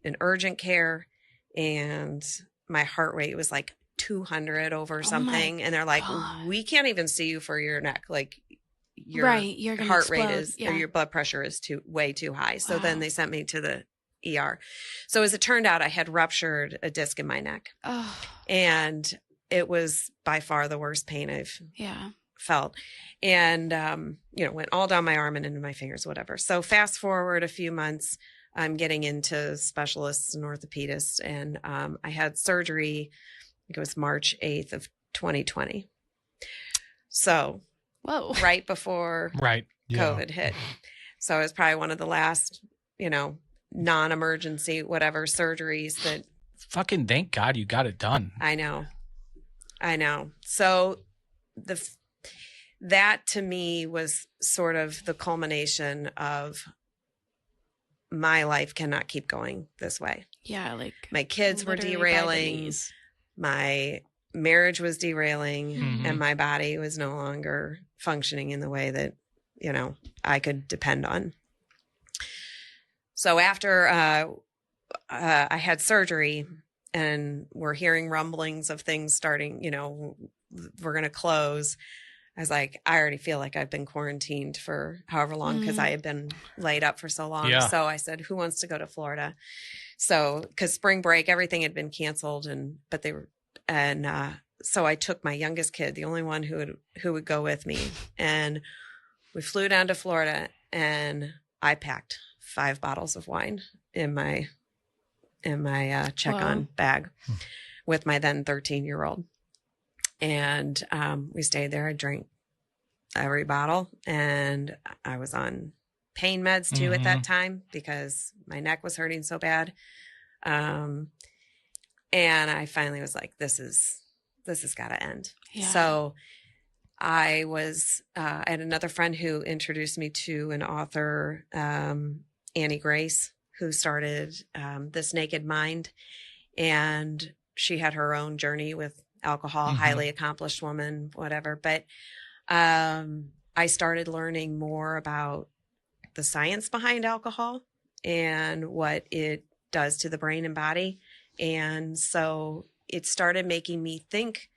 an urgent care, and my heart rate was like 200 over something. And they're like, we can't even see you for your neck. Like your heart rate is, or your blood pressure is way too high. So then they sent me to the ER. So as it turned out, I had ruptured a disc in my neck. And it was by far the worst pain I've felt. And, went all down my arm and into my fingers, whatever. So fast forward a few months, I'm getting into specialists and orthopedists. And I had surgery, I think it was March 8th of 2020. So right before COVID hit. So it was probably one of the last, non-emergency, whatever surgeries that. Fucking thank God you got it done. I know. So that to me was sort of the culmination of my life cannot keep going this way. Yeah, like my kids were derailing, my marriage was derailing, and my body was no longer functioning in the way that, I could depend on. So after I had surgery, and we're hearing rumblings of things starting, we're going to close. I was like, I already feel like I've been quarantined for however long because I had been laid up for so long. So I said, who wants to go to Florida? So, because spring break, everything had been canceled, so I took my youngest kid, the only one who would go with me, and we flew down to Florida, and I packed 5 bottles of wine in my check-on bag with my then 13-year-old. And we stayed there. I drank every bottle, and I was on pain meds too at that time because my neck was hurting so bad. And I finally was like, this has got to end. Yeah. So I had another friend who introduced me to an author, Annie Grace, who started This Naked Mind. And she had her own journey with alcohol, highly accomplished woman, whatever. But I started learning more about the science behind alcohol and what it does to the brain and body. And so it started making me think.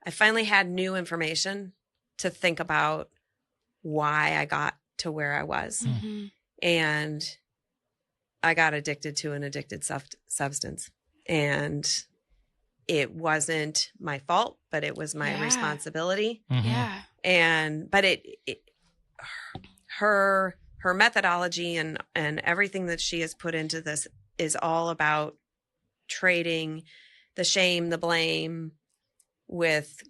I finally had new information to think about why I got to where I was. Mm-hmm. And I got addicted to an addicted substance. And it wasn't my fault, but it was my responsibility. Mm-hmm. Yeah. But her methodology and everything that she has put into this is all about trading the shame, the blame with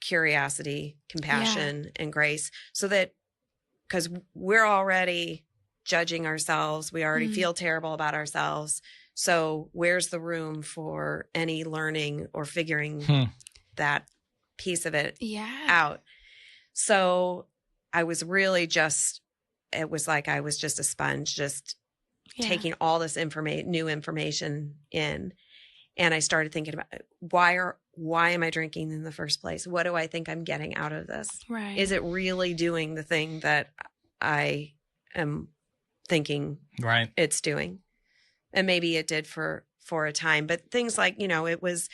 curiosity, compassion, and grace, so that, because we're already judging ourselves, we already feel terrible about ourselves. So where's the room for any learning or figuring that piece of it out? So I was really it was like I was just a sponge, just taking all this new information in. And I started thinking about why am I drinking in the first place? What do I think I'm getting out of this? Right. Is it really doing the thing that I am thinking it's doing? And maybe it did for a time, but things like, it was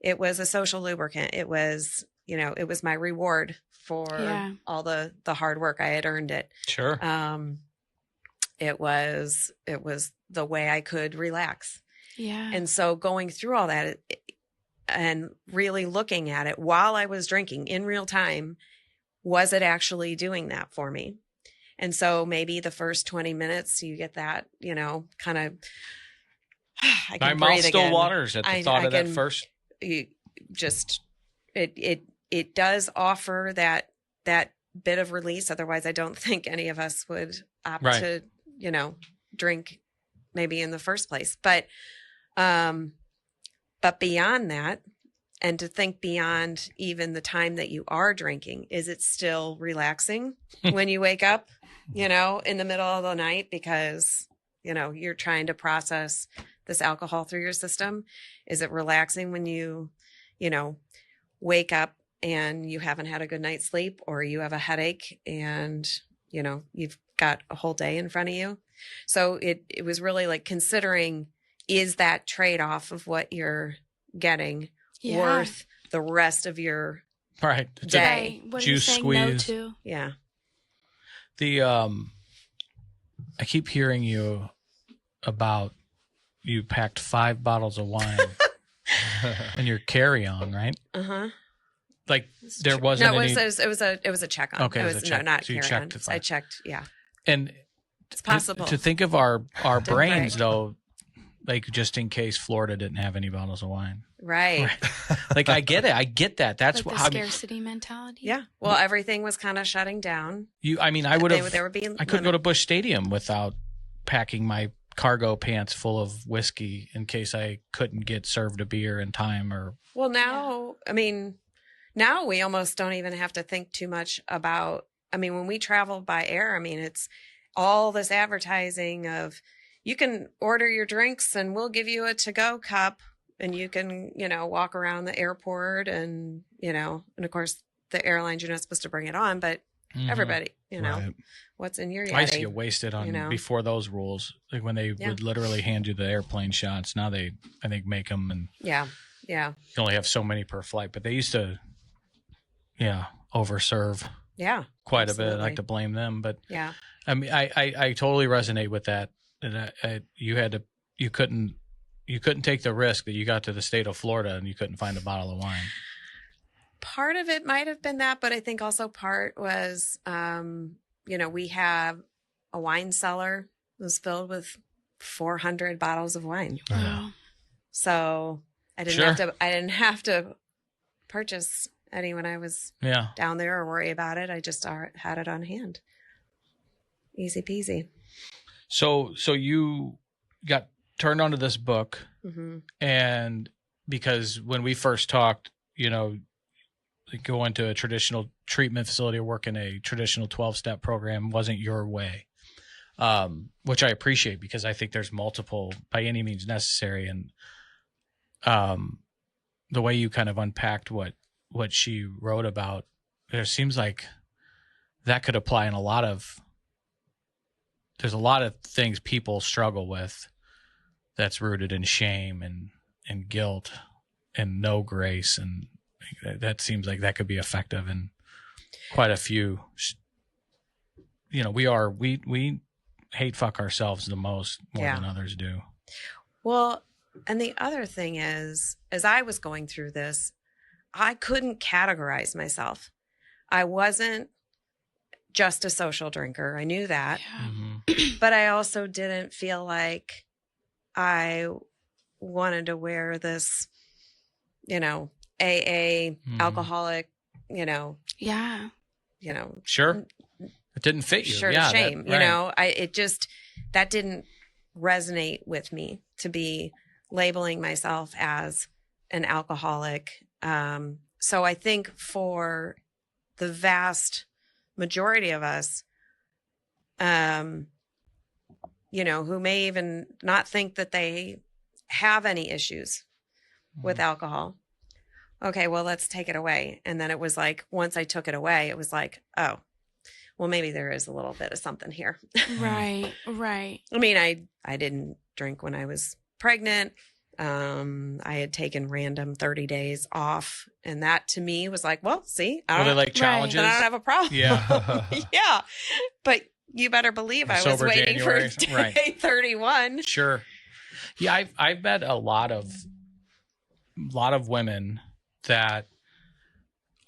a social lubricant. It was, it was my reward for all the hard work. I had earned it. Sure. It was the way I could relax. Yeah. And so going through all that and really looking at it while I was drinking in real time, was it actually doing that for me? And so maybe the first 20 minutes you get that, kind of, I can my breathe mouth still again. waters at the thought of that first. It does offer that bit of release. Otherwise, I don't think any of us would opt to, drink maybe in the first place. But beyond that, and to think beyond even the time that you are drinking, is it still relaxing when you wake up, in the middle of the night because, you're trying to process this alcohol through your system? Is it relaxing when you, wake up and you haven't had a good night's sleep, or you have a headache and, you've got a whole day in front of you? So it was really like considering, is that trade-off of what you're getting worth the rest of your day? What juice are you saying squeeze. no to? Yeah. I keep hearing you about you packed 5 bottles of wine in your carry-on, right? Uh-huh. Like there wasn't No, any... it was a check-on. Okay, It it was was a check. not So you carry-on. checked the I 5. checked, yeah. And It's possible. to think of our brains, break. though, like just in case Florida didn't have any bottles of wine. Right. Like I get it. I get that. That's Like the scarcity mentality. Yeah. Well, everything was kind of shutting down. I would have. They were being I couldn't go to Busch Stadium without packing my cargo pants full of whiskey in case I couldn't get served a beer in time. Or well, now now we almost don't even have to think too much about. When we travel by air, it's all this advertising of, you can order your drinks and we'll give you a to-go cup, and you can, walk around the airport and, and of course the airlines, you're not supposed to bring it on, but everybody, Right. what's in your Yeti. I used to get wasted on before those rules, like when they would literally hand you the airplane shots. Now they, I think, make them, and yeah. you only have so many per flight, but they used to, overserve quite a bit. I like to blame them, but I totally resonate with that. And you couldn't take the risk that you got to the state of Florida and you couldn't find a bottle of wine. Part of it might have been that, but I think also part was, we have a wine cellar that was filled with 400 bottles of wine. Wow. So I didn't have to purchase any when I was down there or worry about it. I just had it on hand. Easy peasy. So you got turned onto this book, and because when we first talked, go into a traditional treatment facility or work in a traditional 12-step program wasn't your way, which I appreciate, because I think there's multiple by any means necessary. And the way you kind of unpacked what she wrote about, it seems like that could apply in there's a lot of things people struggle with that's rooted in shame and guilt and no grace. And that seems like that could be effective quite a few, you know, we hate fuck ourselves the most more than others do. Well, and the other thing is, as I was going through this, I couldn't categorize myself. I wasn't just a social drinker. I knew that. Mm-hmm. But I also didn't feel like I wanted to wear this, you know, AA alcoholic, you know. Yeah. You know. Sure. It didn't fit you. Sure, yeah, shame. That, you know, that didn't resonate with me, to be labeling myself as an alcoholic. So I think for the vast majority of us, you know, who may even not think that they have any issues with alcohol. Okay, well, let's take it away. And then it was like, once I took it away, it was like, oh, well, maybe there is a little bit of something here. Right. I mean, I didn't drink when I was pregnant. I had taken random 30 days off. And that to me was like, well, see, I don't like challenges. Then I don't have a problem. Yeah. Yeah. But you better believe I was waiting January. for day 31. Sure. Yeah. I've met a lot of women that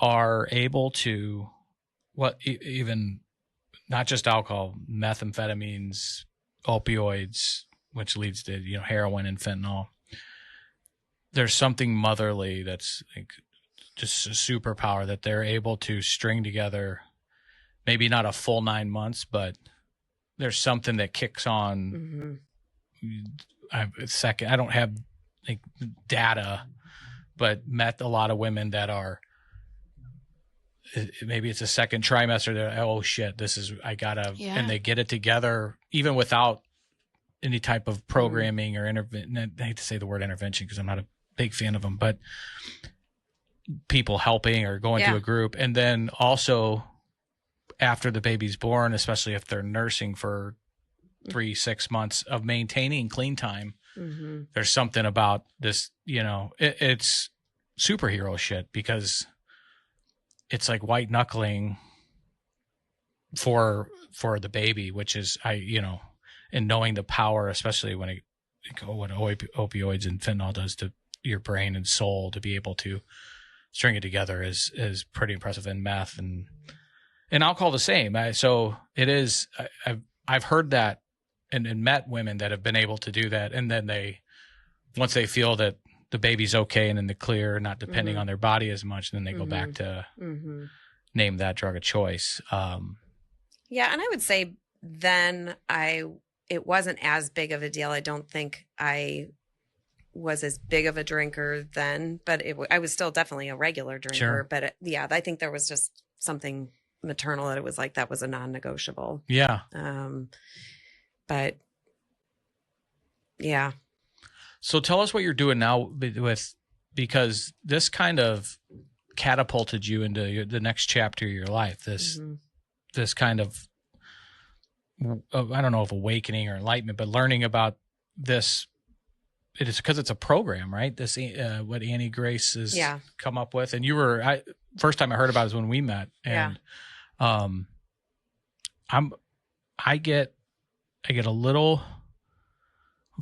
are able to, even not just alcohol, methamphetamines, opioids, which leads to, you know, heroin and fentanyl. There's something motherly that's like just a superpower that they're able to string together. Maybe not a full 9 months, but there's something that kicks on. I don't have like data, but met a lot of women that are, maybe it's a second trimester. They're, oh shit, and they get it together even without any type of programming or intervention. I hate to say the word intervention because I'm not a big fan of them, but people helping or going to a group. And then also after the baby's born, especially if they're nursing for 3-6 months of maintaining clean time, there's something about this, you know, it's superhero shit because it's like white knuckling for the baby, which is, and knowing the power, especially when what opioids and fentanyl does to your brain and soul, to be able to string it together is pretty impressive. And meth and alcohol the same. So it is. I've heard that and met women that have been able to do that, and then once they feel that the baby's okay and in the clear, not depending on their body as much, then they go back to name that drug of choice. Yeah, and I would say then it wasn't as big of a deal. I don't think I was as big of a drinker then, but I was still definitely a regular drinker. Sure. But I think there was just something maternal that it was like that was a non-negotiable. Yeah. But yeah. So tell us what you're doing now because this kind of catapulted you into the next chapter of your life. This kind of, I don't know if awakening or enlightenment, but learning about this. It is because it's a program, right? This, what Annie Grace has come up with. And first time I heard about it is when we met. And, I get a little,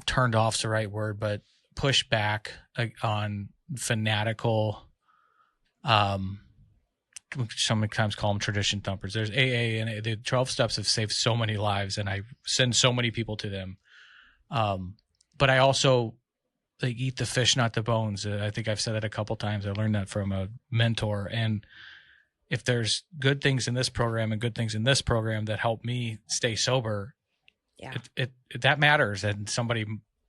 turned off's the right word, but push back on fanatical, sometimes call them tradition thumpers. There's AA, and the 12 steps have saved so many lives, and I send so many people to them. But I also eat the fish, not the bones. I think I've said it a couple times. I learned that from a mentor. And if there's good things in this program and good things in this program that help me stay sober, that matters. And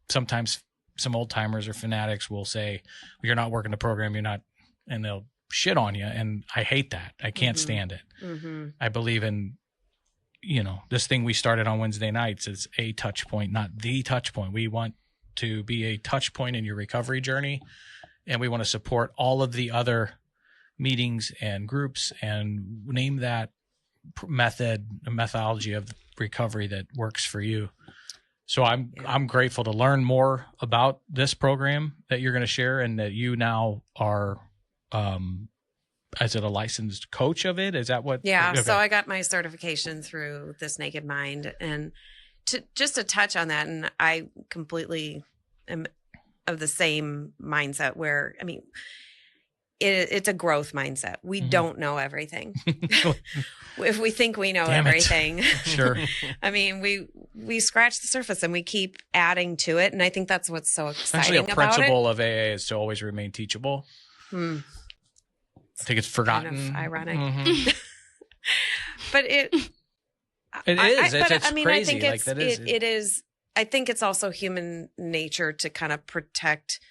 sometimes some old timers or fanatics will say, well, you're not working the program. You're not, and they'll shit on you. And I hate that. I can't stand it. I believe in, this thing we started on Wednesday nights is a touch point, not the touch point. We want to be a touch point in your recovery journey. And we want to support all of the other meetings and groups and name that methodology of recovery that works for you. So I'm grateful to learn more about this program that you're going to share, and that you now are is it a licensed coach of it? Is that what? Yeah. Okay. So I got my certification through This Naked Mind, and just to touch on that, and I completely am of the same mindset where, I mean, it's a growth mindset. We don't know everything. If we think we know everything, Sure. I mean, we scratch the surface and we keep adding to it. And I think that's what's so exciting Actually, a principle of AA is to always remain teachable. I think it's forgotten. Kind of ironic. But it is. It's I crazy. think it is. I think it's also human nature to kind of protect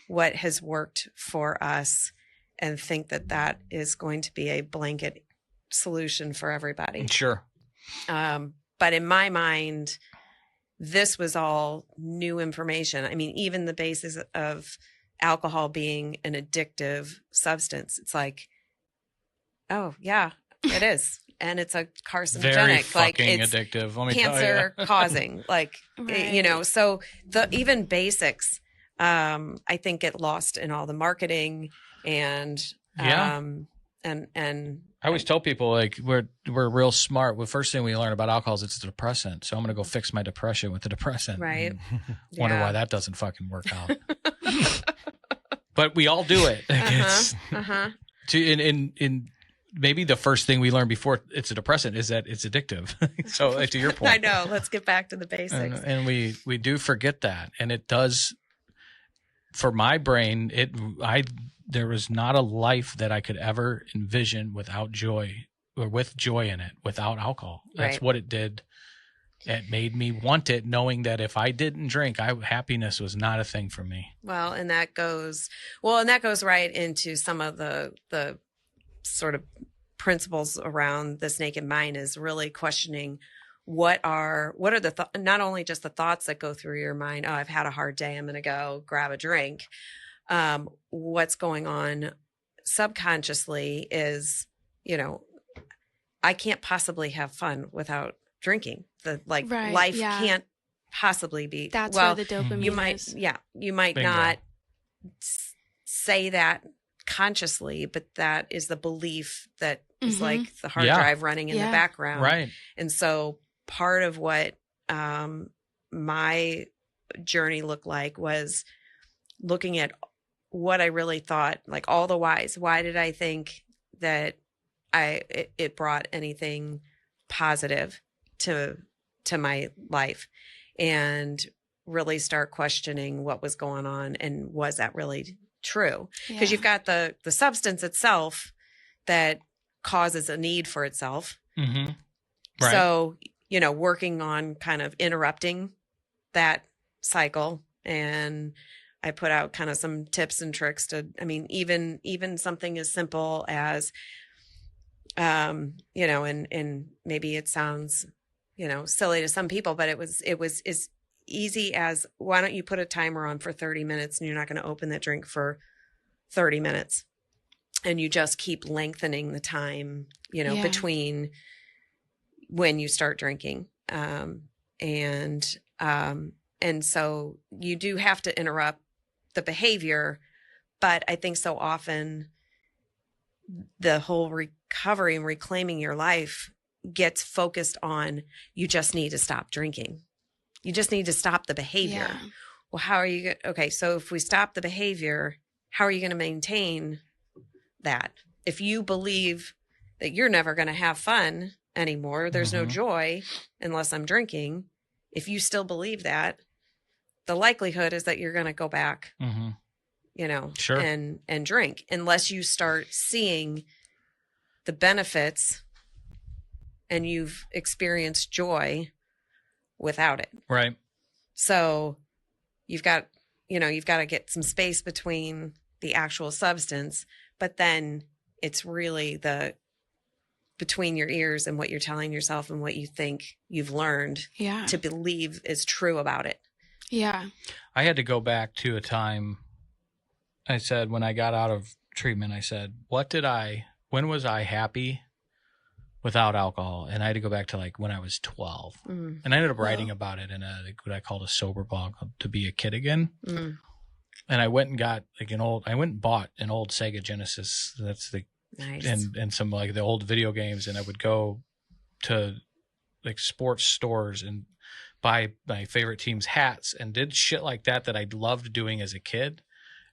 what has worked for us and think that is going to be a blanket solution for everybody. Sure. But in my mind, this was all new information. I mean, even the basis of alcohol being an addictive substance, it's like, oh yeah, it is. And it's a carcinogenic, Very like fucking it's addictive. Let me cancer tell you. causing, like, Right. you know, so the even basics, I think get lost in all the marketing and, Yeah. and I always tell people, like, we're real smart. The first thing we learn about alcohol is it's a depressant. So I'm going to go fix my depression with the depressant. Right. Wonder Yeah. why that doesn't fucking work out. But we all do it. It's in maybe the first thing we learn before it's a depressant is that it's addictive. So to your point, I know. Let's get back to the basics. and we do forget that, and it does. For my brain, there was not a life that I could ever envision without joy or with joy in it, without alcohol. That's Right. what it did. It made me want it, knowing that if I didn't drink, happiness was not a thing for me. Well, and that goes right into some of the sort of principles around This Naked Mind, is really questioning what are the not only just the thoughts that go through your mind. Oh, I've had a hard day, I'm going to go grab a drink. What's going on subconsciously is, you know, I can't possibly have fun without drinking. Right, Life yeah. can't possibly be. That's well, where the dopamine you might, is. you might Bingo. not say that consciously, but that is the belief that is like the hard Yeah. drive running in the Yeah. background. Right. And so part of what my journey looked like was looking at what I really thought, like all the whys. Why did I think that it brought anything positive to my life, and really start questioning what was going on, and was that really true? Because you've got the substance itself that causes a need for itself. Mm-hmm. Right. So, you know, working on kind of interrupting that cycle. And I put out kind of some tips and tricks to, I mean, even something as simple as, you know, and maybe it sounds, you know, silly to some people, but it was as easy as, why don't you put a timer on for 30 minutes and you're not going to open that drink for 30 minutes. And you just keep lengthening the time, you know, between when you start drinking. And so you do have to interrupt the behavior, but I think so often the whole recovery and reclaiming your life gets focused on, you just need to stop drinking. You just need to stop the behavior. Yeah. Well, how are you? Okay. So if we stop the behavior, how are you going to maintain that? If you believe that you're never going to have fun anymore, there's no joy unless I'm drinking. If you still believe that, the likelihood is that you're going to go back, you know, Sure. and drink, unless you start seeing the benefits and you've experienced joy without it. Right. So you've got to get some space between the actual substance, but then it's really between your ears and what you're telling yourself and what you think you've learned to believe is true about it. Yeah. I had to go back to a time. I said, when I got out of treatment, I said, when was I happy without alcohol? And I had to go back to like when I was 12. And I ended up writing about it in what I called a sober blog, To Be a Kid Again. And I went and got I went and bought an old Sega Genesis. That's the Nice. and some like the old video games, and I would go to like sports stores and buy my favorite team's hats and did shit like that I loved doing as a kid.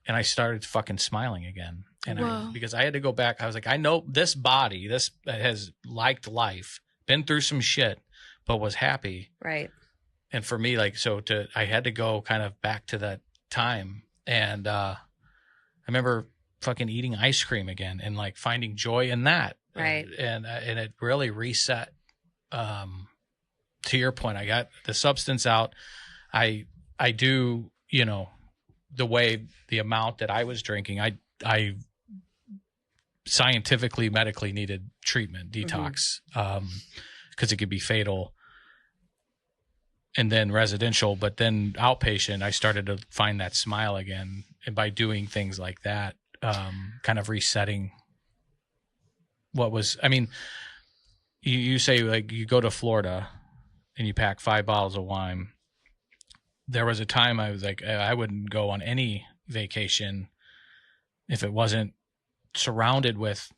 And I started fucking smiling again. And because I had to go back, I was like, I know this body, this has liked life, been through some shit, but was happy. Right. And for me, like, I had to go kind of back to that time. And I remember fucking eating ice cream again and like finding joy in that. Right. And it really reset. To your point, I got the substance out. I do, you know, the amount that I was drinking, I scientifically, medically needed treatment, detox, because it could be fatal. And then residential, but then outpatient, I started to find that smile again. And by doing things like that, kind of resetting what was, I mean, you say like you go to Florida and you pack 5 bottles of wine. There was a time I was like, I wouldn't go on any vacation if it wasn't surrounded with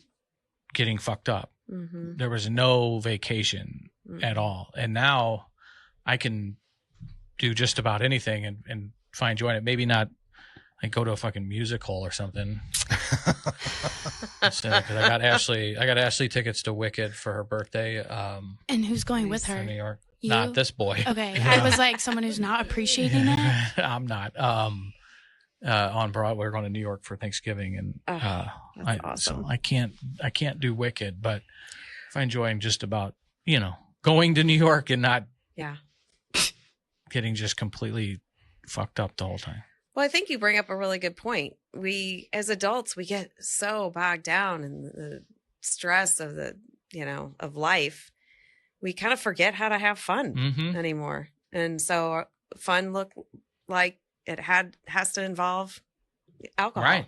getting fucked up. Mm-hmm. There was no vacation at all. And now I can do just about anything and find joy in it. Maybe not like go to a fucking musical or something. Because I got Ashley tickets to Wicked for her birthday. And who's going with her? In New York. You? Not this boy. Okay. I was like someone who's not appreciating it. I'm not. On Broadway, we're going to New York for Thanksgiving, and that's awesome. So I can't do Wicked, but I find joy in just about, you know, going to New York and not getting just completely fucked up the whole time. Well, I think you bring up a really good point. We, as adults, we get so bogged down in the stress of of life. We kind of forget how to have fun anymore. And so fun look like it has to involve alcohol. Right.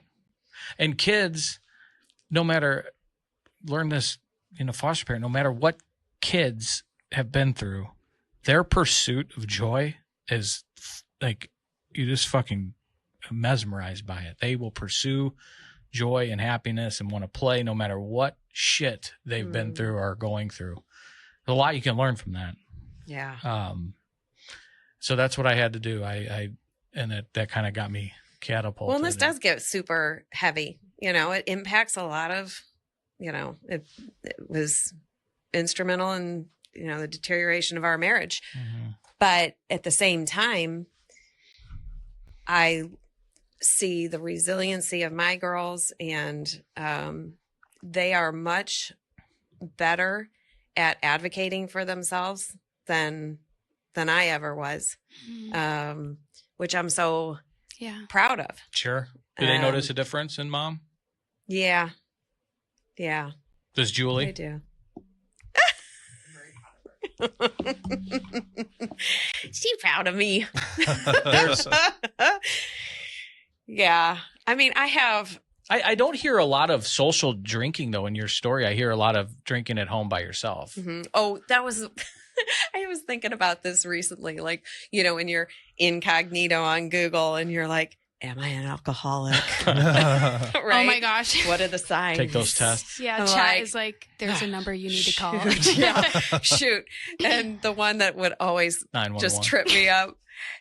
And kids, learn this in a foster parent, no matter what kids have been through, their pursuit of joy is like, you just fucking mesmerized by it. They will pursue joy and happiness and want to play no matter what shit they've been through or are going through. There's a lot you can learn from that. Yeah. So that's what I had to do. And that kind of got me catapulted. Well, and this does get super heavy. You know, it impacts a lot of, it was instrumental in, the deterioration of our marriage. Mm-hmm. But at the same time, I see the resiliency of my girls, and they are much better at advocating for themselves than I ever was, which I'm so proud of. Sure. Do they notice a difference in mom? Yeah. Yeah. Does Julie? They do. She's proud of me. Yeah. I mean, I don't hear a lot of social drinking, though, in your story. I hear a lot of drinking at home by yourself. Mm-hmm. Oh, that was... I was thinking about this recently. Like, when you're incognito on Google and you're like, am I an alcoholic? Right? Oh, my gosh. What are the signs? Take those tests. Yeah, I'm chat is like, there's a number you need to call. Yeah, shoot. And the one that would always just trip me up.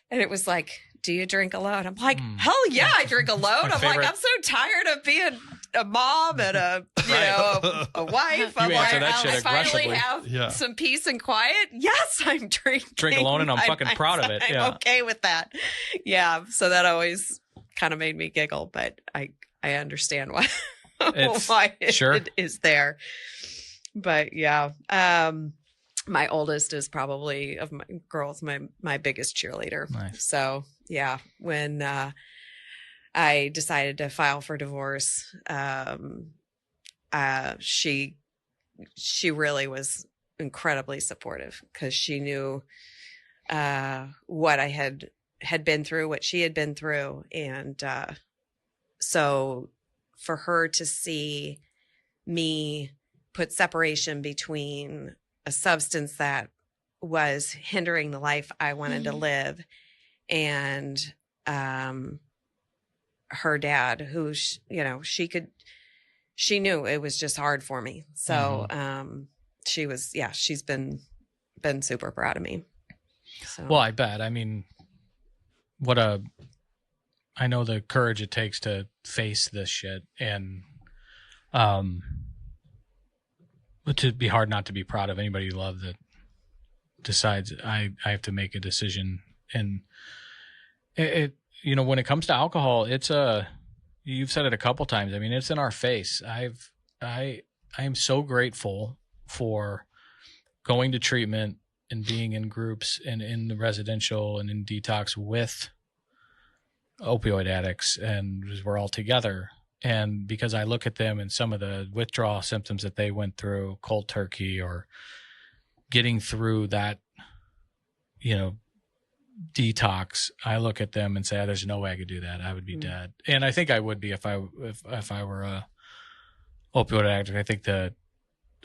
And it was like, do you drink alone? I'm like, hell yeah, I drink alone. I'm like, I'm so tired of being a mom and a wife. I'm like, I finally have some peace and quiet. Yes, I'm drinking. Drink alone, and I'm fucking proud of it. Yeah. I'm okay with that. Yeah. So that always kind of made me giggle, but I understand why it is there. But yeah. My oldest is probably of my girls, my biggest cheerleader. Nice. So yeah, when I decided to file for divorce, she really was incredibly supportive, because she knew what I had been through, what she had been through, and so for her to see me put separation between a substance that was hindering the life I wanted to live, and her dad, who she could she knew it was just hard for me. So, she's been super proud of me. So. Well, I bet. I mean, I know the courage it takes to face this shit, and it would be hard not to be proud of anybody you love that decides I have to make a decision. And it when it comes to alcohol, you've said it a couple times. I mean, it's in our face. I am so grateful for going to treatment and being in groups and in the residential and in detox with opioid addicts, and we're all together. And because I look at them and some of the withdrawal symptoms that they went through, cold turkey, or getting through that, detox, I look at them and say, oh, there's no way I could do that. I would be dead. And I think I would be if I were a opioid addict. I think that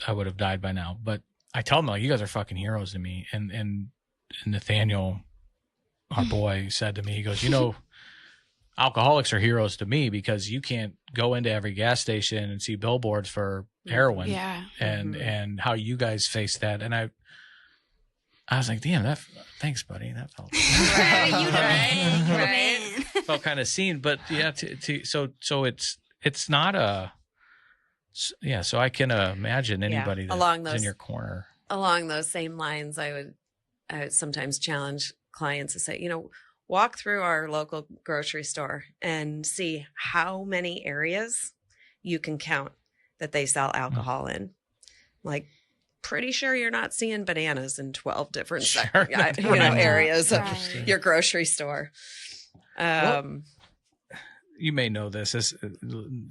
I would have died by now. But I tell them, like, you guys are fucking heroes to me. And Nathaniel, our boy, said to me, he goes, alcoholics are heroes to me because you can't go into every gas station and see billboards for heroin. Yeah. And how you guys face that. And I was like, damn, thanks, buddy. That felt Right. felt kind of seen. But yeah, so it's not so I can imagine anybody that's in your corner. Along those same lines, I would sometimes challenge clients to say, walk through our local grocery store and see how many areas you can count that they sell alcohol in. Like, pretty sure you're not seeing bananas in 12 different areas of your grocery store. You may know this is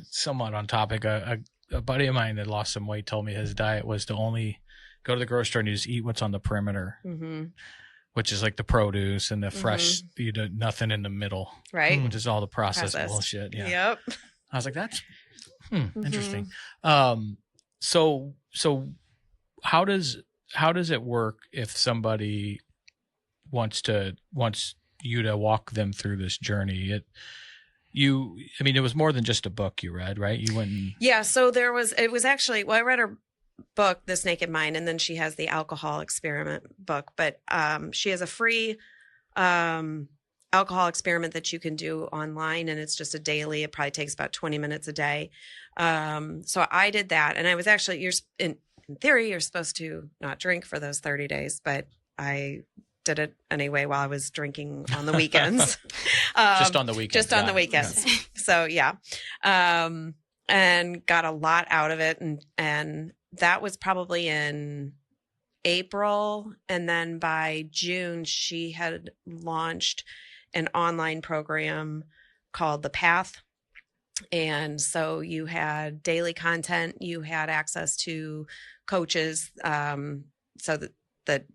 somewhat on topic. A buddy of mine that lost some weight told me his diet was to only go to the grocery store and just eat what's on the perimeter. Which is like the produce and the fresh, nothing in the middle. Right. Which is all the processed bullshit. Yeah. Yep. I was like, that's interesting. So how does it work if somebody wants you to walk them through this journey? It was more than just a book you read, right? You went and... Yeah. So it was actually, I read her book, This Naked Mind, and then she has the alcohol experiment book, but she has a free alcohol experiment that you can do online, and it's just a daily, it probably takes about 20 minutes a day. So I did that, and I was actually, in theory, you're supposed to not drink for those 30 days, but I did it anyway while I was drinking on the weekends. Just on the weekends. On the weekends. So yeah. And got a lot out of it, and that was probably in April. And then by June, she had launched an online program called The Path. And so you had daily content, you had access to coaches, so that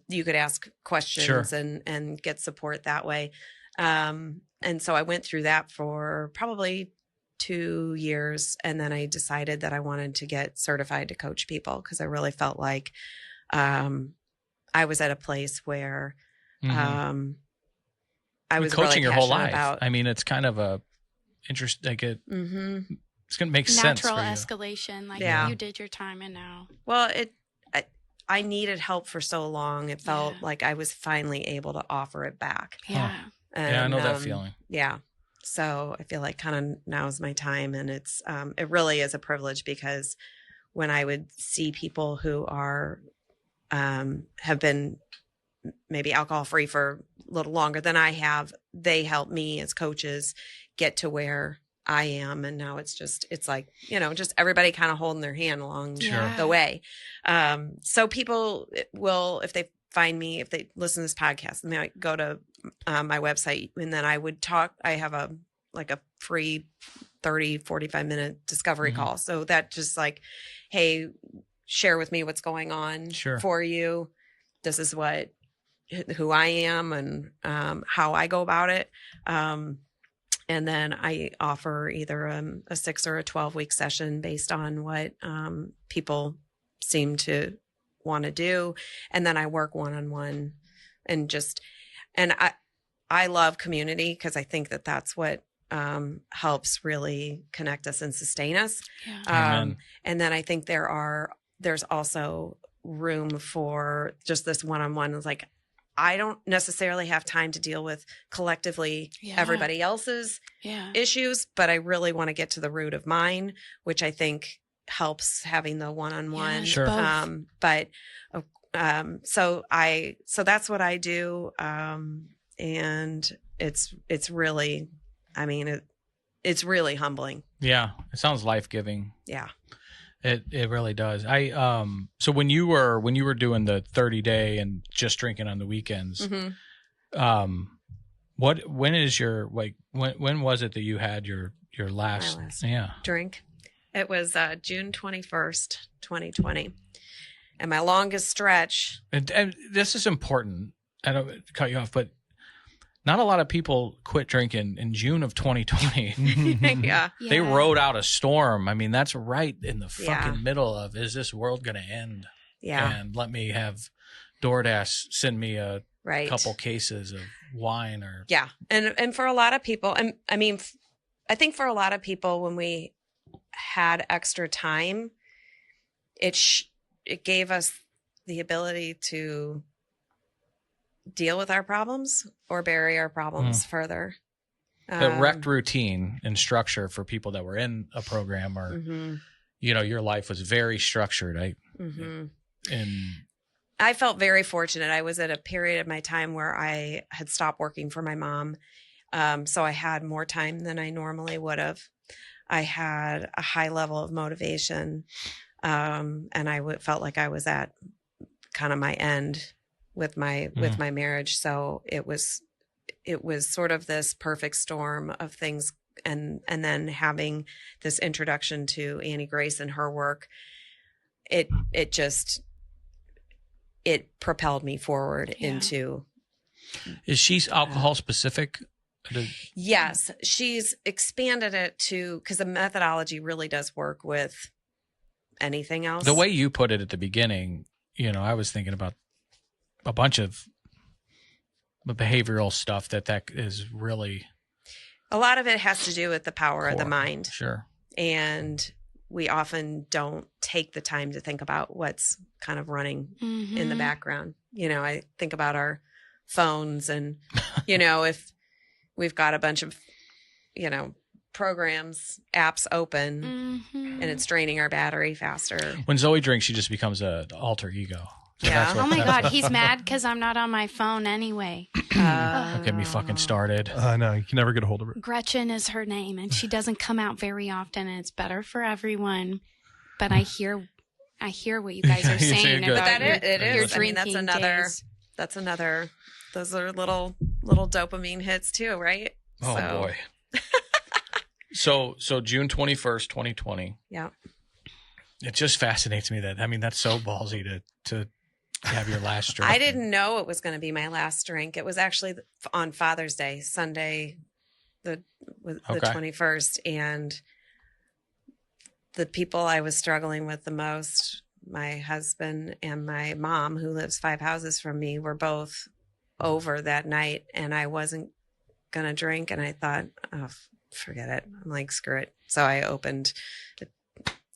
you could ask questions and get support that way. And so I went through that for probably 2 years. And then I decided that I wanted to get certified to coach people because I really felt like I was at a place where I was coaching really your whole life. About. I mean, it's kind of a interest, like it's going to make sense. Natural escalation. Like you did your time and now. Well, I needed help for so long. It felt like I was finally able to offer it back. Yeah. And, I know that feeling. Yeah. So I feel like kind of now is my time, and it's it really is a privilege because when I would see people who are have been maybe alcohol free for a little longer than I have, they help me as coaches get to where I am, and now it's like just everybody kind of holding their hand along the way. So people will, if they find me, if they listen to this podcast, and they might go to my website, and then I would talk. I have a free 30-45 minute discovery call. So that just like, hey, share with me what's going on for you. This is who I am and how I go about it. And then I offer either a 6 or a 12-week session based on what people seem to want to do. And then I work one-on-one and I love community because I think that that's what helps really connect us and sustain us. Yeah. Amen. And then I think there's also room for just this one-on-one. It's like, I don't necessarily have time to deal with collectively Yeah. everybody else's Yeah. issues, but I really want to get to the root of mine, which I think helps having the one-on-one. Yes, Sure. both. So that's what I do. And it's really, I mean, it's really humbling. Yeah. It sounds life-giving. Yeah. It really does. So when you were doing the 30-day and just drinking on the weekends, Mm-hmm. when was it that you had your last? My last Yeah. drink. It was June 21st, 2020. And my longest stretch. And this is important. I don't cut you off, but not a lot of people quit drinking in June of 2020. Yeah. They Yeah. rode out a storm. I mean, that's right in the Yeah. fucking middle of, is this world going to end? Yeah. And let me have DoorDash send me a Right. couple cases of wine or. Yeah. And for a lot of people, and I mean, I think for a lot of people, when we had extra time, it gave us the ability to deal with our problems or bury our problems further. It wrecked routine and structure for people that were in a program or, Mm-hmm. your life was very structured. Mm-hmm. And I felt very fortunate. I was at a period of my time where I had stopped working for my mom. So I had more time than I normally would have. I had a high level of motivation. And I felt like I was at kind of my end with my marriage. So it was sort of this perfect storm of things. And then having this introduction to Annie Grace and her work, it propelled me forward Yeah. into. is she alcohol specific? Yes, she's expanded it to, because the methodology really does work with anything else. The way you put it at the beginning, I was thinking about a bunch of the behavioral stuff that is really. A lot of it has to do with the power of the core. mind. Sure. And we often don't take the time to think about what's kind of running Mm-hmm. in the background. I think about our phones and, if we've got a bunch of, programs, apps open Mm-hmm. and it's draining our battery faster. When Zoe drinks, she just becomes an alter ego. So Yeah. that's what- Oh my that's God, what- he's mad because I'm not on my phone anyway. Don't get me fucking started. I know. You can never get a hold of her. Gretchen is her name, and she doesn't come out very often, and it's better for everyone. But I hear what you guys are You're saying saying good. about But your, it your is. I mean, drinking that's another, days. those are little dopamine hits too, right? Oh So, boy. So June 21st, 2020. Yeah. It just fascinates me that's so ballsy to have your last drink. I didn't know it was going to be my last drink. It was actually on Father's Day, Sunday, the Okay. 21st. And the people I was struggling with the most, my husband and my mom, who lives 5 houses from me, were both over that night. And I wasn't going to drink. And I thought, oh, forget it. I'm like, screw it. So I opened a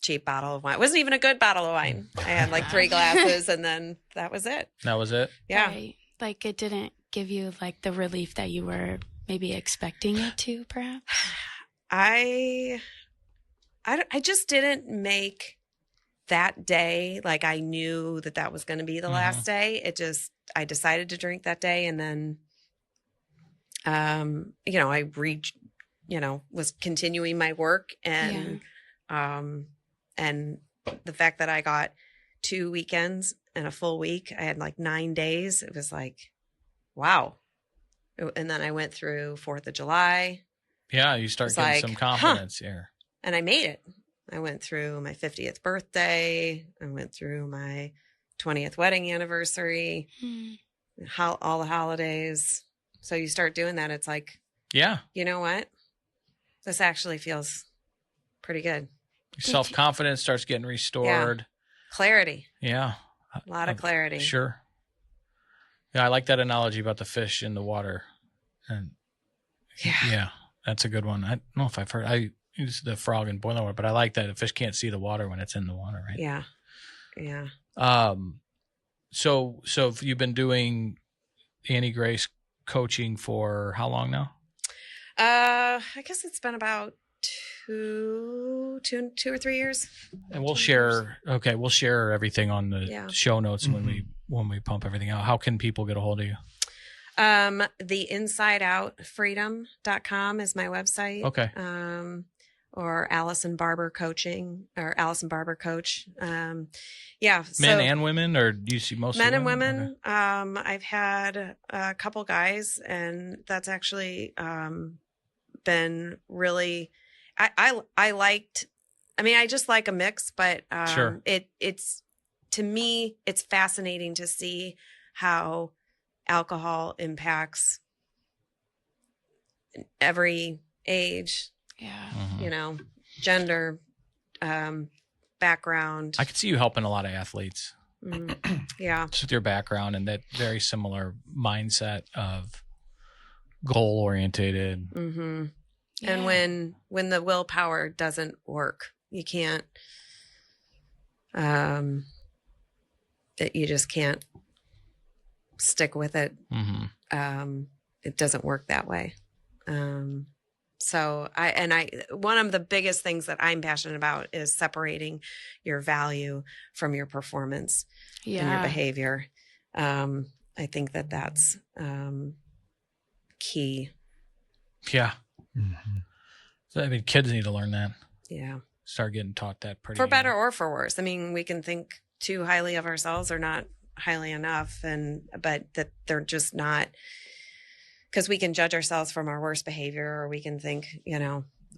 cheap bottle of wine. It wasn't even a good bottle of wine. I had like 3 glasses and then that was it. That was it? Yeah. Right. Like it didn't give you like the relief that you were maybe expecting it to, perhaps. I just didn't make that day like I knew that was going to be the last day. I decided to drink that day, and then I was continuing my work, and and the fact that I got 2 weekends and a full week, I had like 9 days. It was like, wow. And then I went through 4th of July. Yeah, you start It's getting like, some confidence here. And I made it. I went through my 50th birthday. I went through my 20th wedding anniversary, all the holidays. So you start doing that. It's like, Yeah. you know what? This actually feels pretty good. Self-confidence starts getting restored. Clarity. Yeah. A lot of clarity. Sure. Yeah, I like that analogy about the fish in the water. And Yeah. yeah. That's a good one. I don't know if I've heard. I use the frog in boiling water, but I like that the fish can't see the water when it's in the water, right? Yeah. Yeah. So you've been doing Annie Grace coaching for how long now? I guess it's been about two or 3 years. And we'll share everything on the show notes when we pump everything out. How can people get a hold of you? The InsideOutFreedom.com is my website. Okay. Or Allison Barber coaching or Allison Barber coach. Yeah. Men and women, or do you see mostly men and women? women? Okay. I've had a couple guys, and that's actually, been really, I just like a mix, but, Sure. it's, to me, it's fascinating to see how alcohol impacts every age, Yeah. Mhm. Gender, background. I could see you helping a lot of athletes. Yeah. Just with your background and that very similar mindset of goal orientated. Mm-hmm. Yeah. And when the willpower doesn't work, you can't, you just can't stick with it. Mm-hmm. It doesn't work that way. So one of the biggest things that I'm passionate about is separating your value from your performance and your Yeah. behavior. I think that's key. Yeah. Mhm. So, I mean, kids need to learn that. Yeah. Start getting taught that pretty For better or for worse. I mean, we can think too highly of ourselves or not highly enough, but that they're just not, because we can judge ourselves from our worst behavior, or we can think,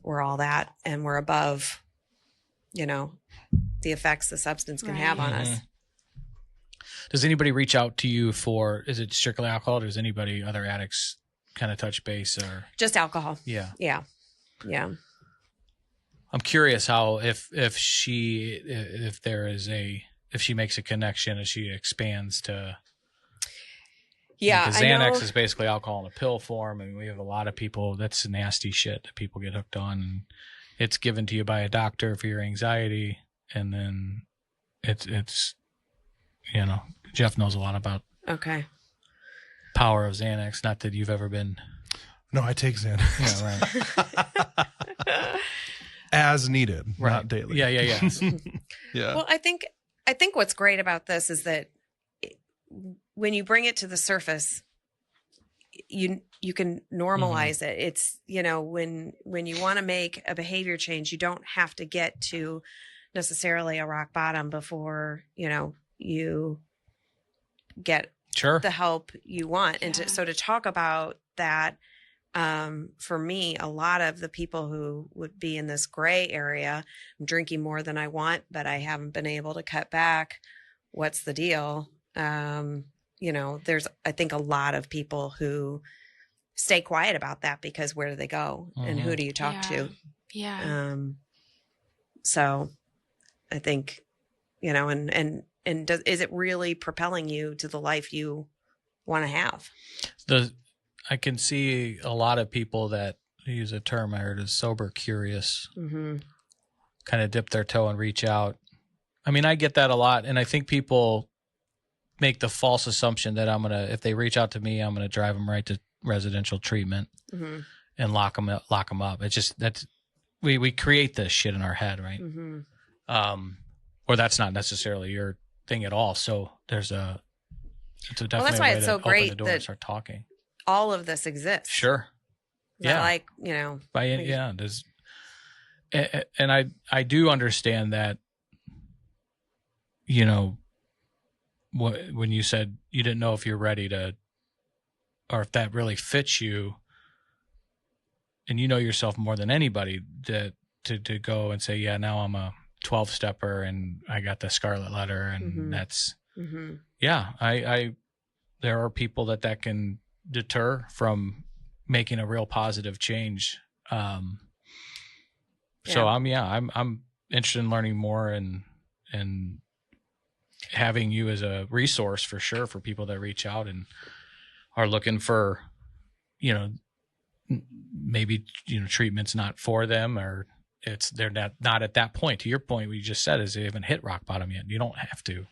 we're all that and we're above, the effects the substance can have on us. Mhm. Does anybody reach out to you for, is it strictly alcohol, or does anybody, other addicts kind of touch base, or? Just alcohol. Yeah. Yeah. Yeah. I'm curious how, if she makes a connection as she expands to, Yeah. because I know. Xanax is basically alcohol in a pill form, and we have a lot of people, that's nasty shit that people get hooked on, and it's given to you by a doctor for your anxiety, and then it's Jeff knows a lot about Okay. power of Xanax. Not that you've ever been. No, I take Xanax. Yeah, right. As needed, Right. not daily. Yeah. Yeah. Well, I think what's great about this is that when you bring it to the surface, you can normalize it. It's, when you want to make a behavior change, you don't have to get to necessarily a rock bottom before, you get Sure. the help you want. And Yeah. so to talk about that, for me, a lot of the people who would be in this gray area, I'm drinking more than I want, but I haven't been able to cut back. What's the deal? There's, I think, a lot of people who stay quiet about that, because where do they go and who do you talk to? Yeah. So I think, is it really propelling you to the life you want to have? I can see a lot of people that use a term I heard is sober curious, kind of dip their toe and reach out. I mean, I get that a lot, and I think people make the false assumption that if they reach out to me, I'm going to drive them right to residential treatment and lock them up. It's just we create this shit in our head, right? Or that's not necessarily your thing at all. So it's a definitely that's why a way it's to so open great the door that and start talking. all of this exists. Sure. Not Yeah. There's, and I do understand that, when you said you didn't know if you're ready to, or if that really fits you, and you know yourself more than anybody, that to go and say, yeah, now I'm a 12-stepper and I got the scarlet letter, and that's, there are people that can deter from making a real positive change. So I'm interested in learning more and having you as a resource for sure for people that reach out and are looking for, maybe, treatment's not for them, or they're not at that point. To your point, what you just said is they haven't hit rock bottom yet. You don't have to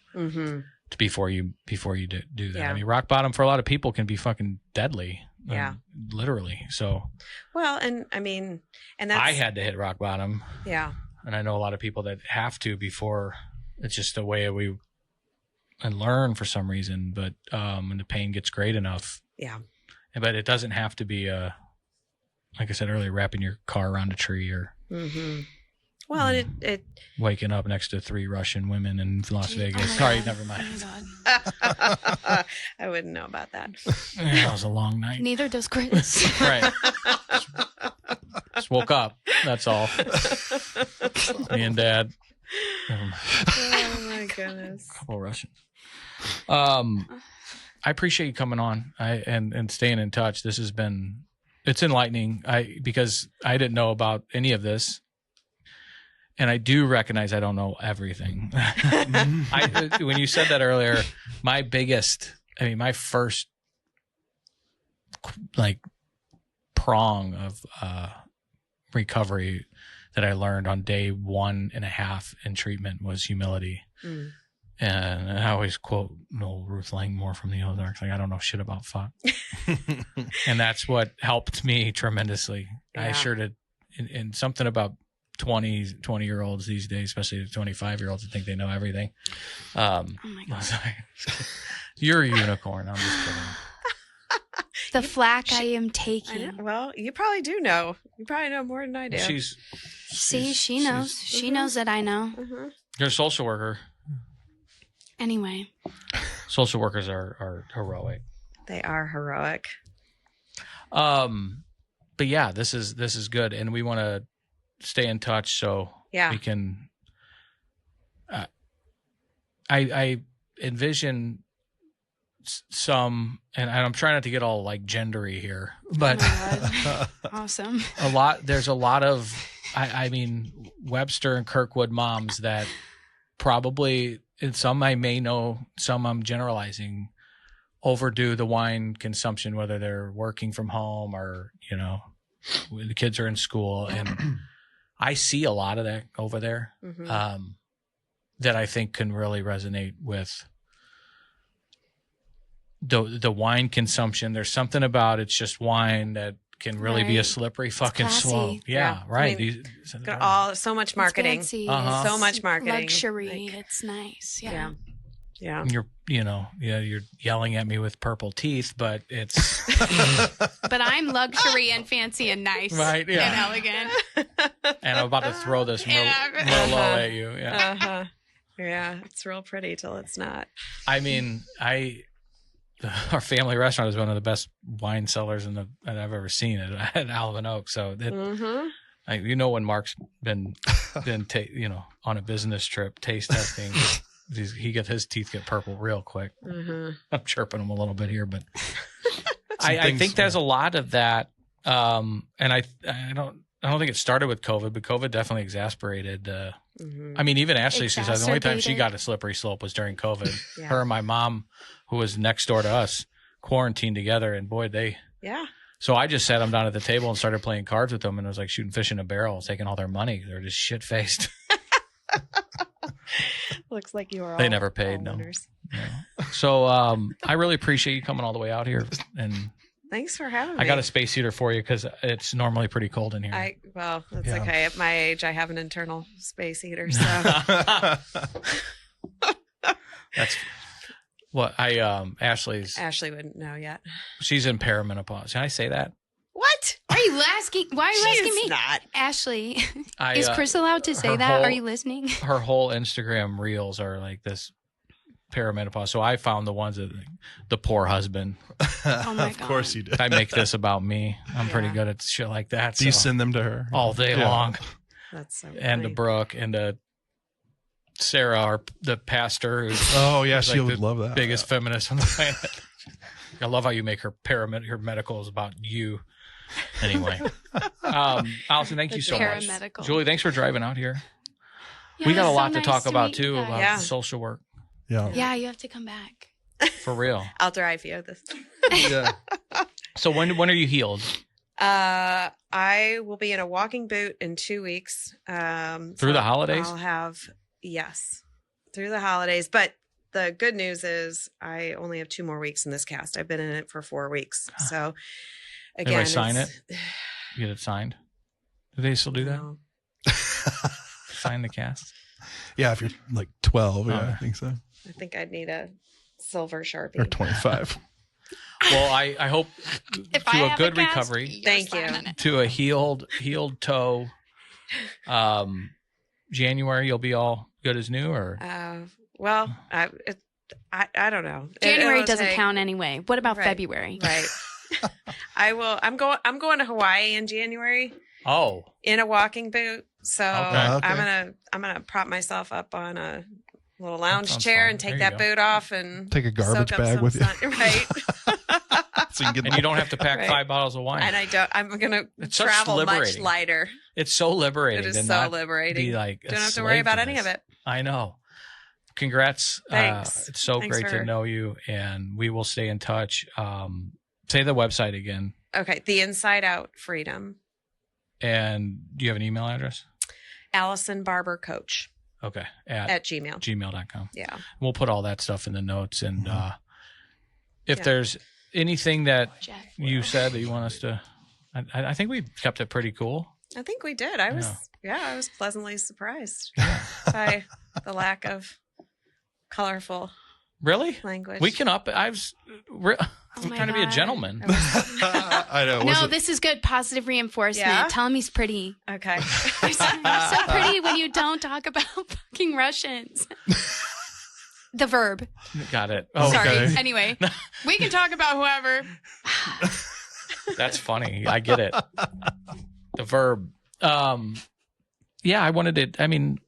before you do that. Yeah. I mean, rock bottom for a lot of people can be fucking deadly. Yeah. Literally. So. Well, and I mean, and that's. I had to hit rock bottom. Yeah. And I know a lot of people that have to before. It's just the way and learn for some reason. But when the pain gets great enough. Yeah. But it doesn't have to be like I said earlier, wrapping your car around a tree or. Well, it waking up next to 3 Russian women in Las Vegas. Sorry, never mind. I wouldn't know about that. Yeah, that was a long night. Neither does Chris. Right. Just woke up. That's all. Me and Dad. Never mind. Oh my goodness. A couple Russians. I appreciate you coming on and staying in touch. This has been it's enlightening. Because I didn't know about any of this. And I do recognize I don't know everything. When you said that earlier, my first prong of recovery that I learned on day 1.5 in treatment was humility. And I always quote Ruth Langmore from the Ozarks, I don't know shit about fuck. And that's what helped me tremendously. Yeah. I sure did. And something about 20-year-olds these days, especially 25-year-olds that think they know everything. Oh my God. You're a unicorn. I'm just kidding. The flack I am taking. Well, you probably do know. You probably know more than I do. She knows. She knows that I know. You're a social worker. Anyway. Social workers are heroic. They are heroic. But yeah, this is good. And we want to stay in touch so we can I envision some, and I'm trying not to get all gendery here, but awesome. There's a lot of I mean Webster and Kirkwood moms that probably, and some I may know, some I'm generalizing, overdo the wine consumption, whether they're working from home or the kids are in school. And I see a lot of that over there that I think can really resonate with the wine consumption. There's something about it's just wine that can really be a slippery fucking slope. Yeah, right. I mean, so much marketing. So much marketing. Luxury. It's nice. Yeah. You're you're yelling at me with purple teeth, but it's but I'm luxury and fancy and nice, right? Yeah, and elegant. And I'm about to throw this Merlot at you. Yeah, yeah, it's real pretty till it's not. I mean, our family restaurant is one of the best wine cellars that I've ever seen at Alvin Oak. So that when Mark's been on a business trip taste testing. His teeth get purple real quick. I'm chirping him a little bit here, but I think there's a lot of that. And I don't think it started with COVID, but COVID definitely exasperated. I mean, even Ashley, she said the only time she got a slippery slope was during COVID. Her and my mom, who was next door to us, quarantined together, and boy, So I just sat them down at the table and started playing cards with them, and it was like shooting fish in a barrel, taking all their money. They're just shit faced. Looks like you are. They never paid. No. So I really appreciate you coming all the way out here, and thanks for having me. I got a space heater for you because it's normally pretty cold in here. That's okay. At my age, I have an internal space heater. So that's what Ashley wouldn't know yet. She's in perimenopause. Can I say that? What? Are you asking? Why are you asking me? Not. Ashley, is Chris allowed to say that? Are you listening? Her whole Instagram reels are like this perimenopause. So I found the ones that the poor husband. Oh my God. Of course you did. I make this about me. I'm pretty good at shit like that. Do you send them to her? All day long. That's so funny. And to Brooke and to Sarah, the pastor. Who's she would love that. Biggest feminist on the planet. I love how you make her medical is about you. Anyway, Allison, thank you so much. Julie, thanks for driving out here. Yeah, we got a lot so to talk nice about meet too you about guys. social work. Yeah, you have to come back. For real. I'll drive you this. Yeah. So when are you healed? I will be in a walking boot in 2 weeks. Through the holidays? I'll have, yes, through the holidays. But the good news is I only have 2 more weeks in this cast. I've been in it for 4 weeks. So again, sign it? You get it signed? Do they still do that? No. Sign the cast? Yeah, if you're like 12, yeah, I think so. I think I'd need a silver Sharpie. Or 25. Well, I hope If to I a have good cast, recovery. you're Thank you. signing it. To a healed toe. January, you'll be all good as new, or Well, I don't know. January It'll doesn't take- count anyway. What about Right. February? Right. I will. I'm going to Hawaii in January oh, in a walking boot. So Okay. I'm gonna prop myself up on a little lounge sounds chair fun. and take There you that go. boot off and Take a garbage soak up bag some with you. sun. Right. So you can get and you don't have to pack Right. 5 bottles of wine. And I'm gonna It's such travel much liberating. lighter. It's so liberating. It is to so not liberating. Be like a Don't have to slave worry about any this. of it. I know. Congrats. Thanks. It's so Thanks great to for- know you, and we will stay in touch. Say the website again. Okay. The Inside Out Freedom. And do you have an email address? Allison Barber Coach Okay. At at Gmail. gmail.com. Yeah. We'll put all that stuff in the notes. And if Yeah. there's anything that Jeff. you said that you want us to, I think we kept it pretty cool. I think we did. I was pleasantly surprised by the lack of colorful Really? language. We can up it. I'm my trying to be a God. gentleman. I know. No, this is good. Positive reinforcement. Yeah? Tell him he's pretty. Okay. You're so pretty when you don't talk about fucking Russians. The verb. Got it. Sorry. Okay. Anyway, we can talk about whoever. That's funny. I get it. The verb. Yeah, I wanted it. I mean,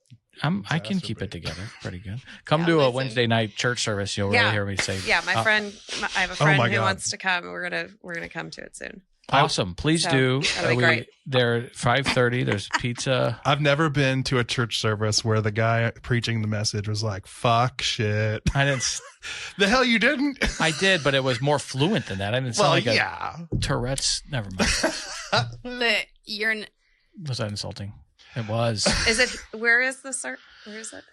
I can keep it together pretty good. Come Yeah, to a listen. Wednesday night church service. You'll Yeah. really hear me say. Yeah, I have a friend my who God. wants to come. We're gonna come to it soon. Awesome. Please So, do. that'll be great. There 5:30. There's pizza. I've never been to a church service where the guy preaching the message was like, fuck shit. I didn't. The hell you didn't? I did, but it was more fluent than that. I didn't sound like yeah. a Tourette's. Never mind. But you're. Was that insulting? It was. Is it? Where is the sir? Where is it?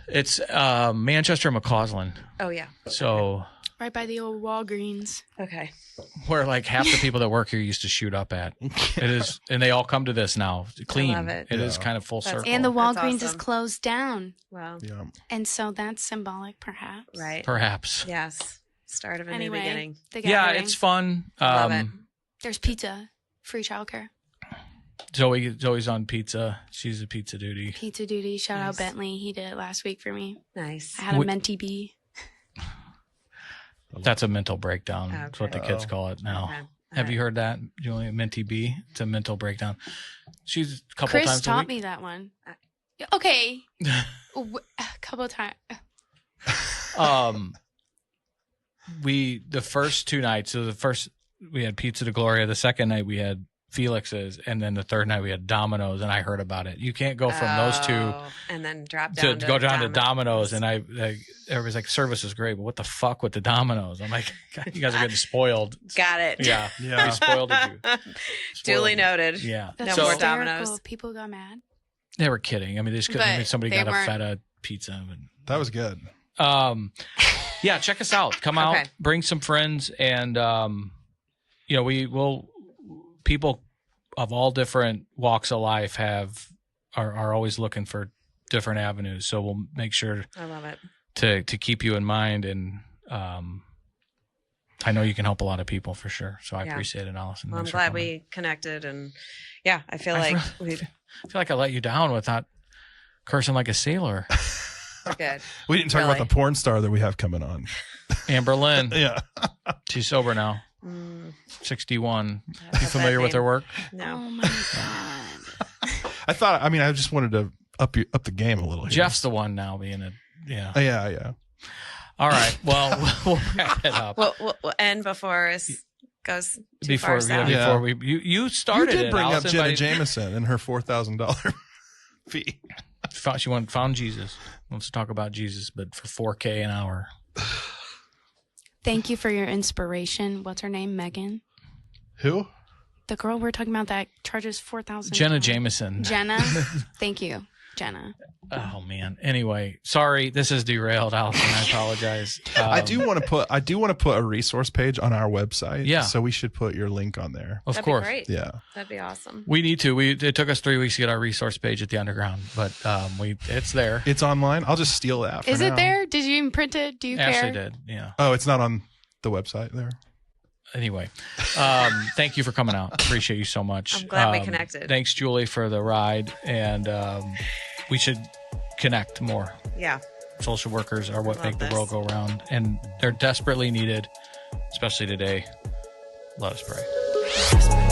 It's Manchester McCausland. Oh yeah. So Right by the old Walgreens. Okay. where like half the people that work here used to shoot up at. It is, and they all come to this now. Clean. love it. It is Yeah. kind of full That's- circle. And the That's Walgreens is awesome. closed down. Well. Yeah. And so that's symbolic, perhaps. Right. Perhaps. Yes. Start of a Anyway, new beginning. the Yeah, gathering. it's fun. Love it. There's pizza, free childcare. Zoe's on pizza. She's a pizza duty. Pizza duty. Shout Nice. out Bentley. He did it last week for me. Nice. I had a We- mentee bee. That's a mental breakdown. That's what the kids Okay. call it now. Okay. Have you heard that, Julia? Mentee B. It's a mental breakdown. She's a couple Chris times a taught week. me that one. Okay. A couple of times. The first 2 nights. So the first we had Pizza de Gloria. The second night we had Felix's, and then the third night we had Domino's. And I heard about it. You can't go from those two Oh, and then drop to down go down to Domino's. And everybody's like, service is great, but what the fuck with the Domino's? I'm like, God, you guys are getting spoiled. Got it. Yeah, Yeah. we spoiled it. Duly Spoiled you. noted. Yeah, That's No more hysterical. Domino's. People got mad. they were kidding. I mean, they just couldn't. I mean, But somebody they got a weren't. feta pizza. That was good. Yeah, check us out. Come out, Okay. bring some friends, and we will. People of all different walks of life are always looking for different avenues. So we'll make sure I love it. to keep you in mind, and I know you can help a lot of people for sure. So I Yeah. appreciate it, Allison. Well, I'm Thanks for glad coming. we connected, and yeah, I feel I like really- we're I feel like I let you down with not cursing like a sailor. good. We didn't talk Really? about the porn star that we have coming on. Amber Lynn, Yeah. she's sober now, Mm, 61. You that's familiar that with her name. work? No. Oh my God. I just wanted to up the game a little here. Jeff's the one now being a, yeah. Yeah. All right. Well, we'll wrap it up. We'll end before it goes too far south. Yeah. Before you You started did it. bring up Allison, Jenna by- Jameson and her $4,000 fee. She found Jesus. Let's talk about Jesus, but for $4K an hour. Thank you for your inspiration. What's her name? Megan. Who? the girl we're talking about that charges $4,000. Jenna Jameson. Jenna. Thank you, Jenna. Oh man. Anyway, sorry, this is derailed, Allison. I apologize. I do want to put a resource page on our website. Yeah. So we should put your link on there. Of That'd course. be great. Yeah. That'd be awesome. We need to. It took us 3 weeks to get our resource page at the Underground, but it's there. It's online. I'll just steal that. For Is it now. there? Did you even print it? Do you Ashley care? did. Yeah. Oh, it's not on the website there. Anyway, thank you for coming out. Appreciate you so much. I'm glad we connected. Thanks, Julie, for the ride, and we should connect more. Yeah. Social workers are what Love make the this. world go round, and they're desperately needed, especially today. Let us pray.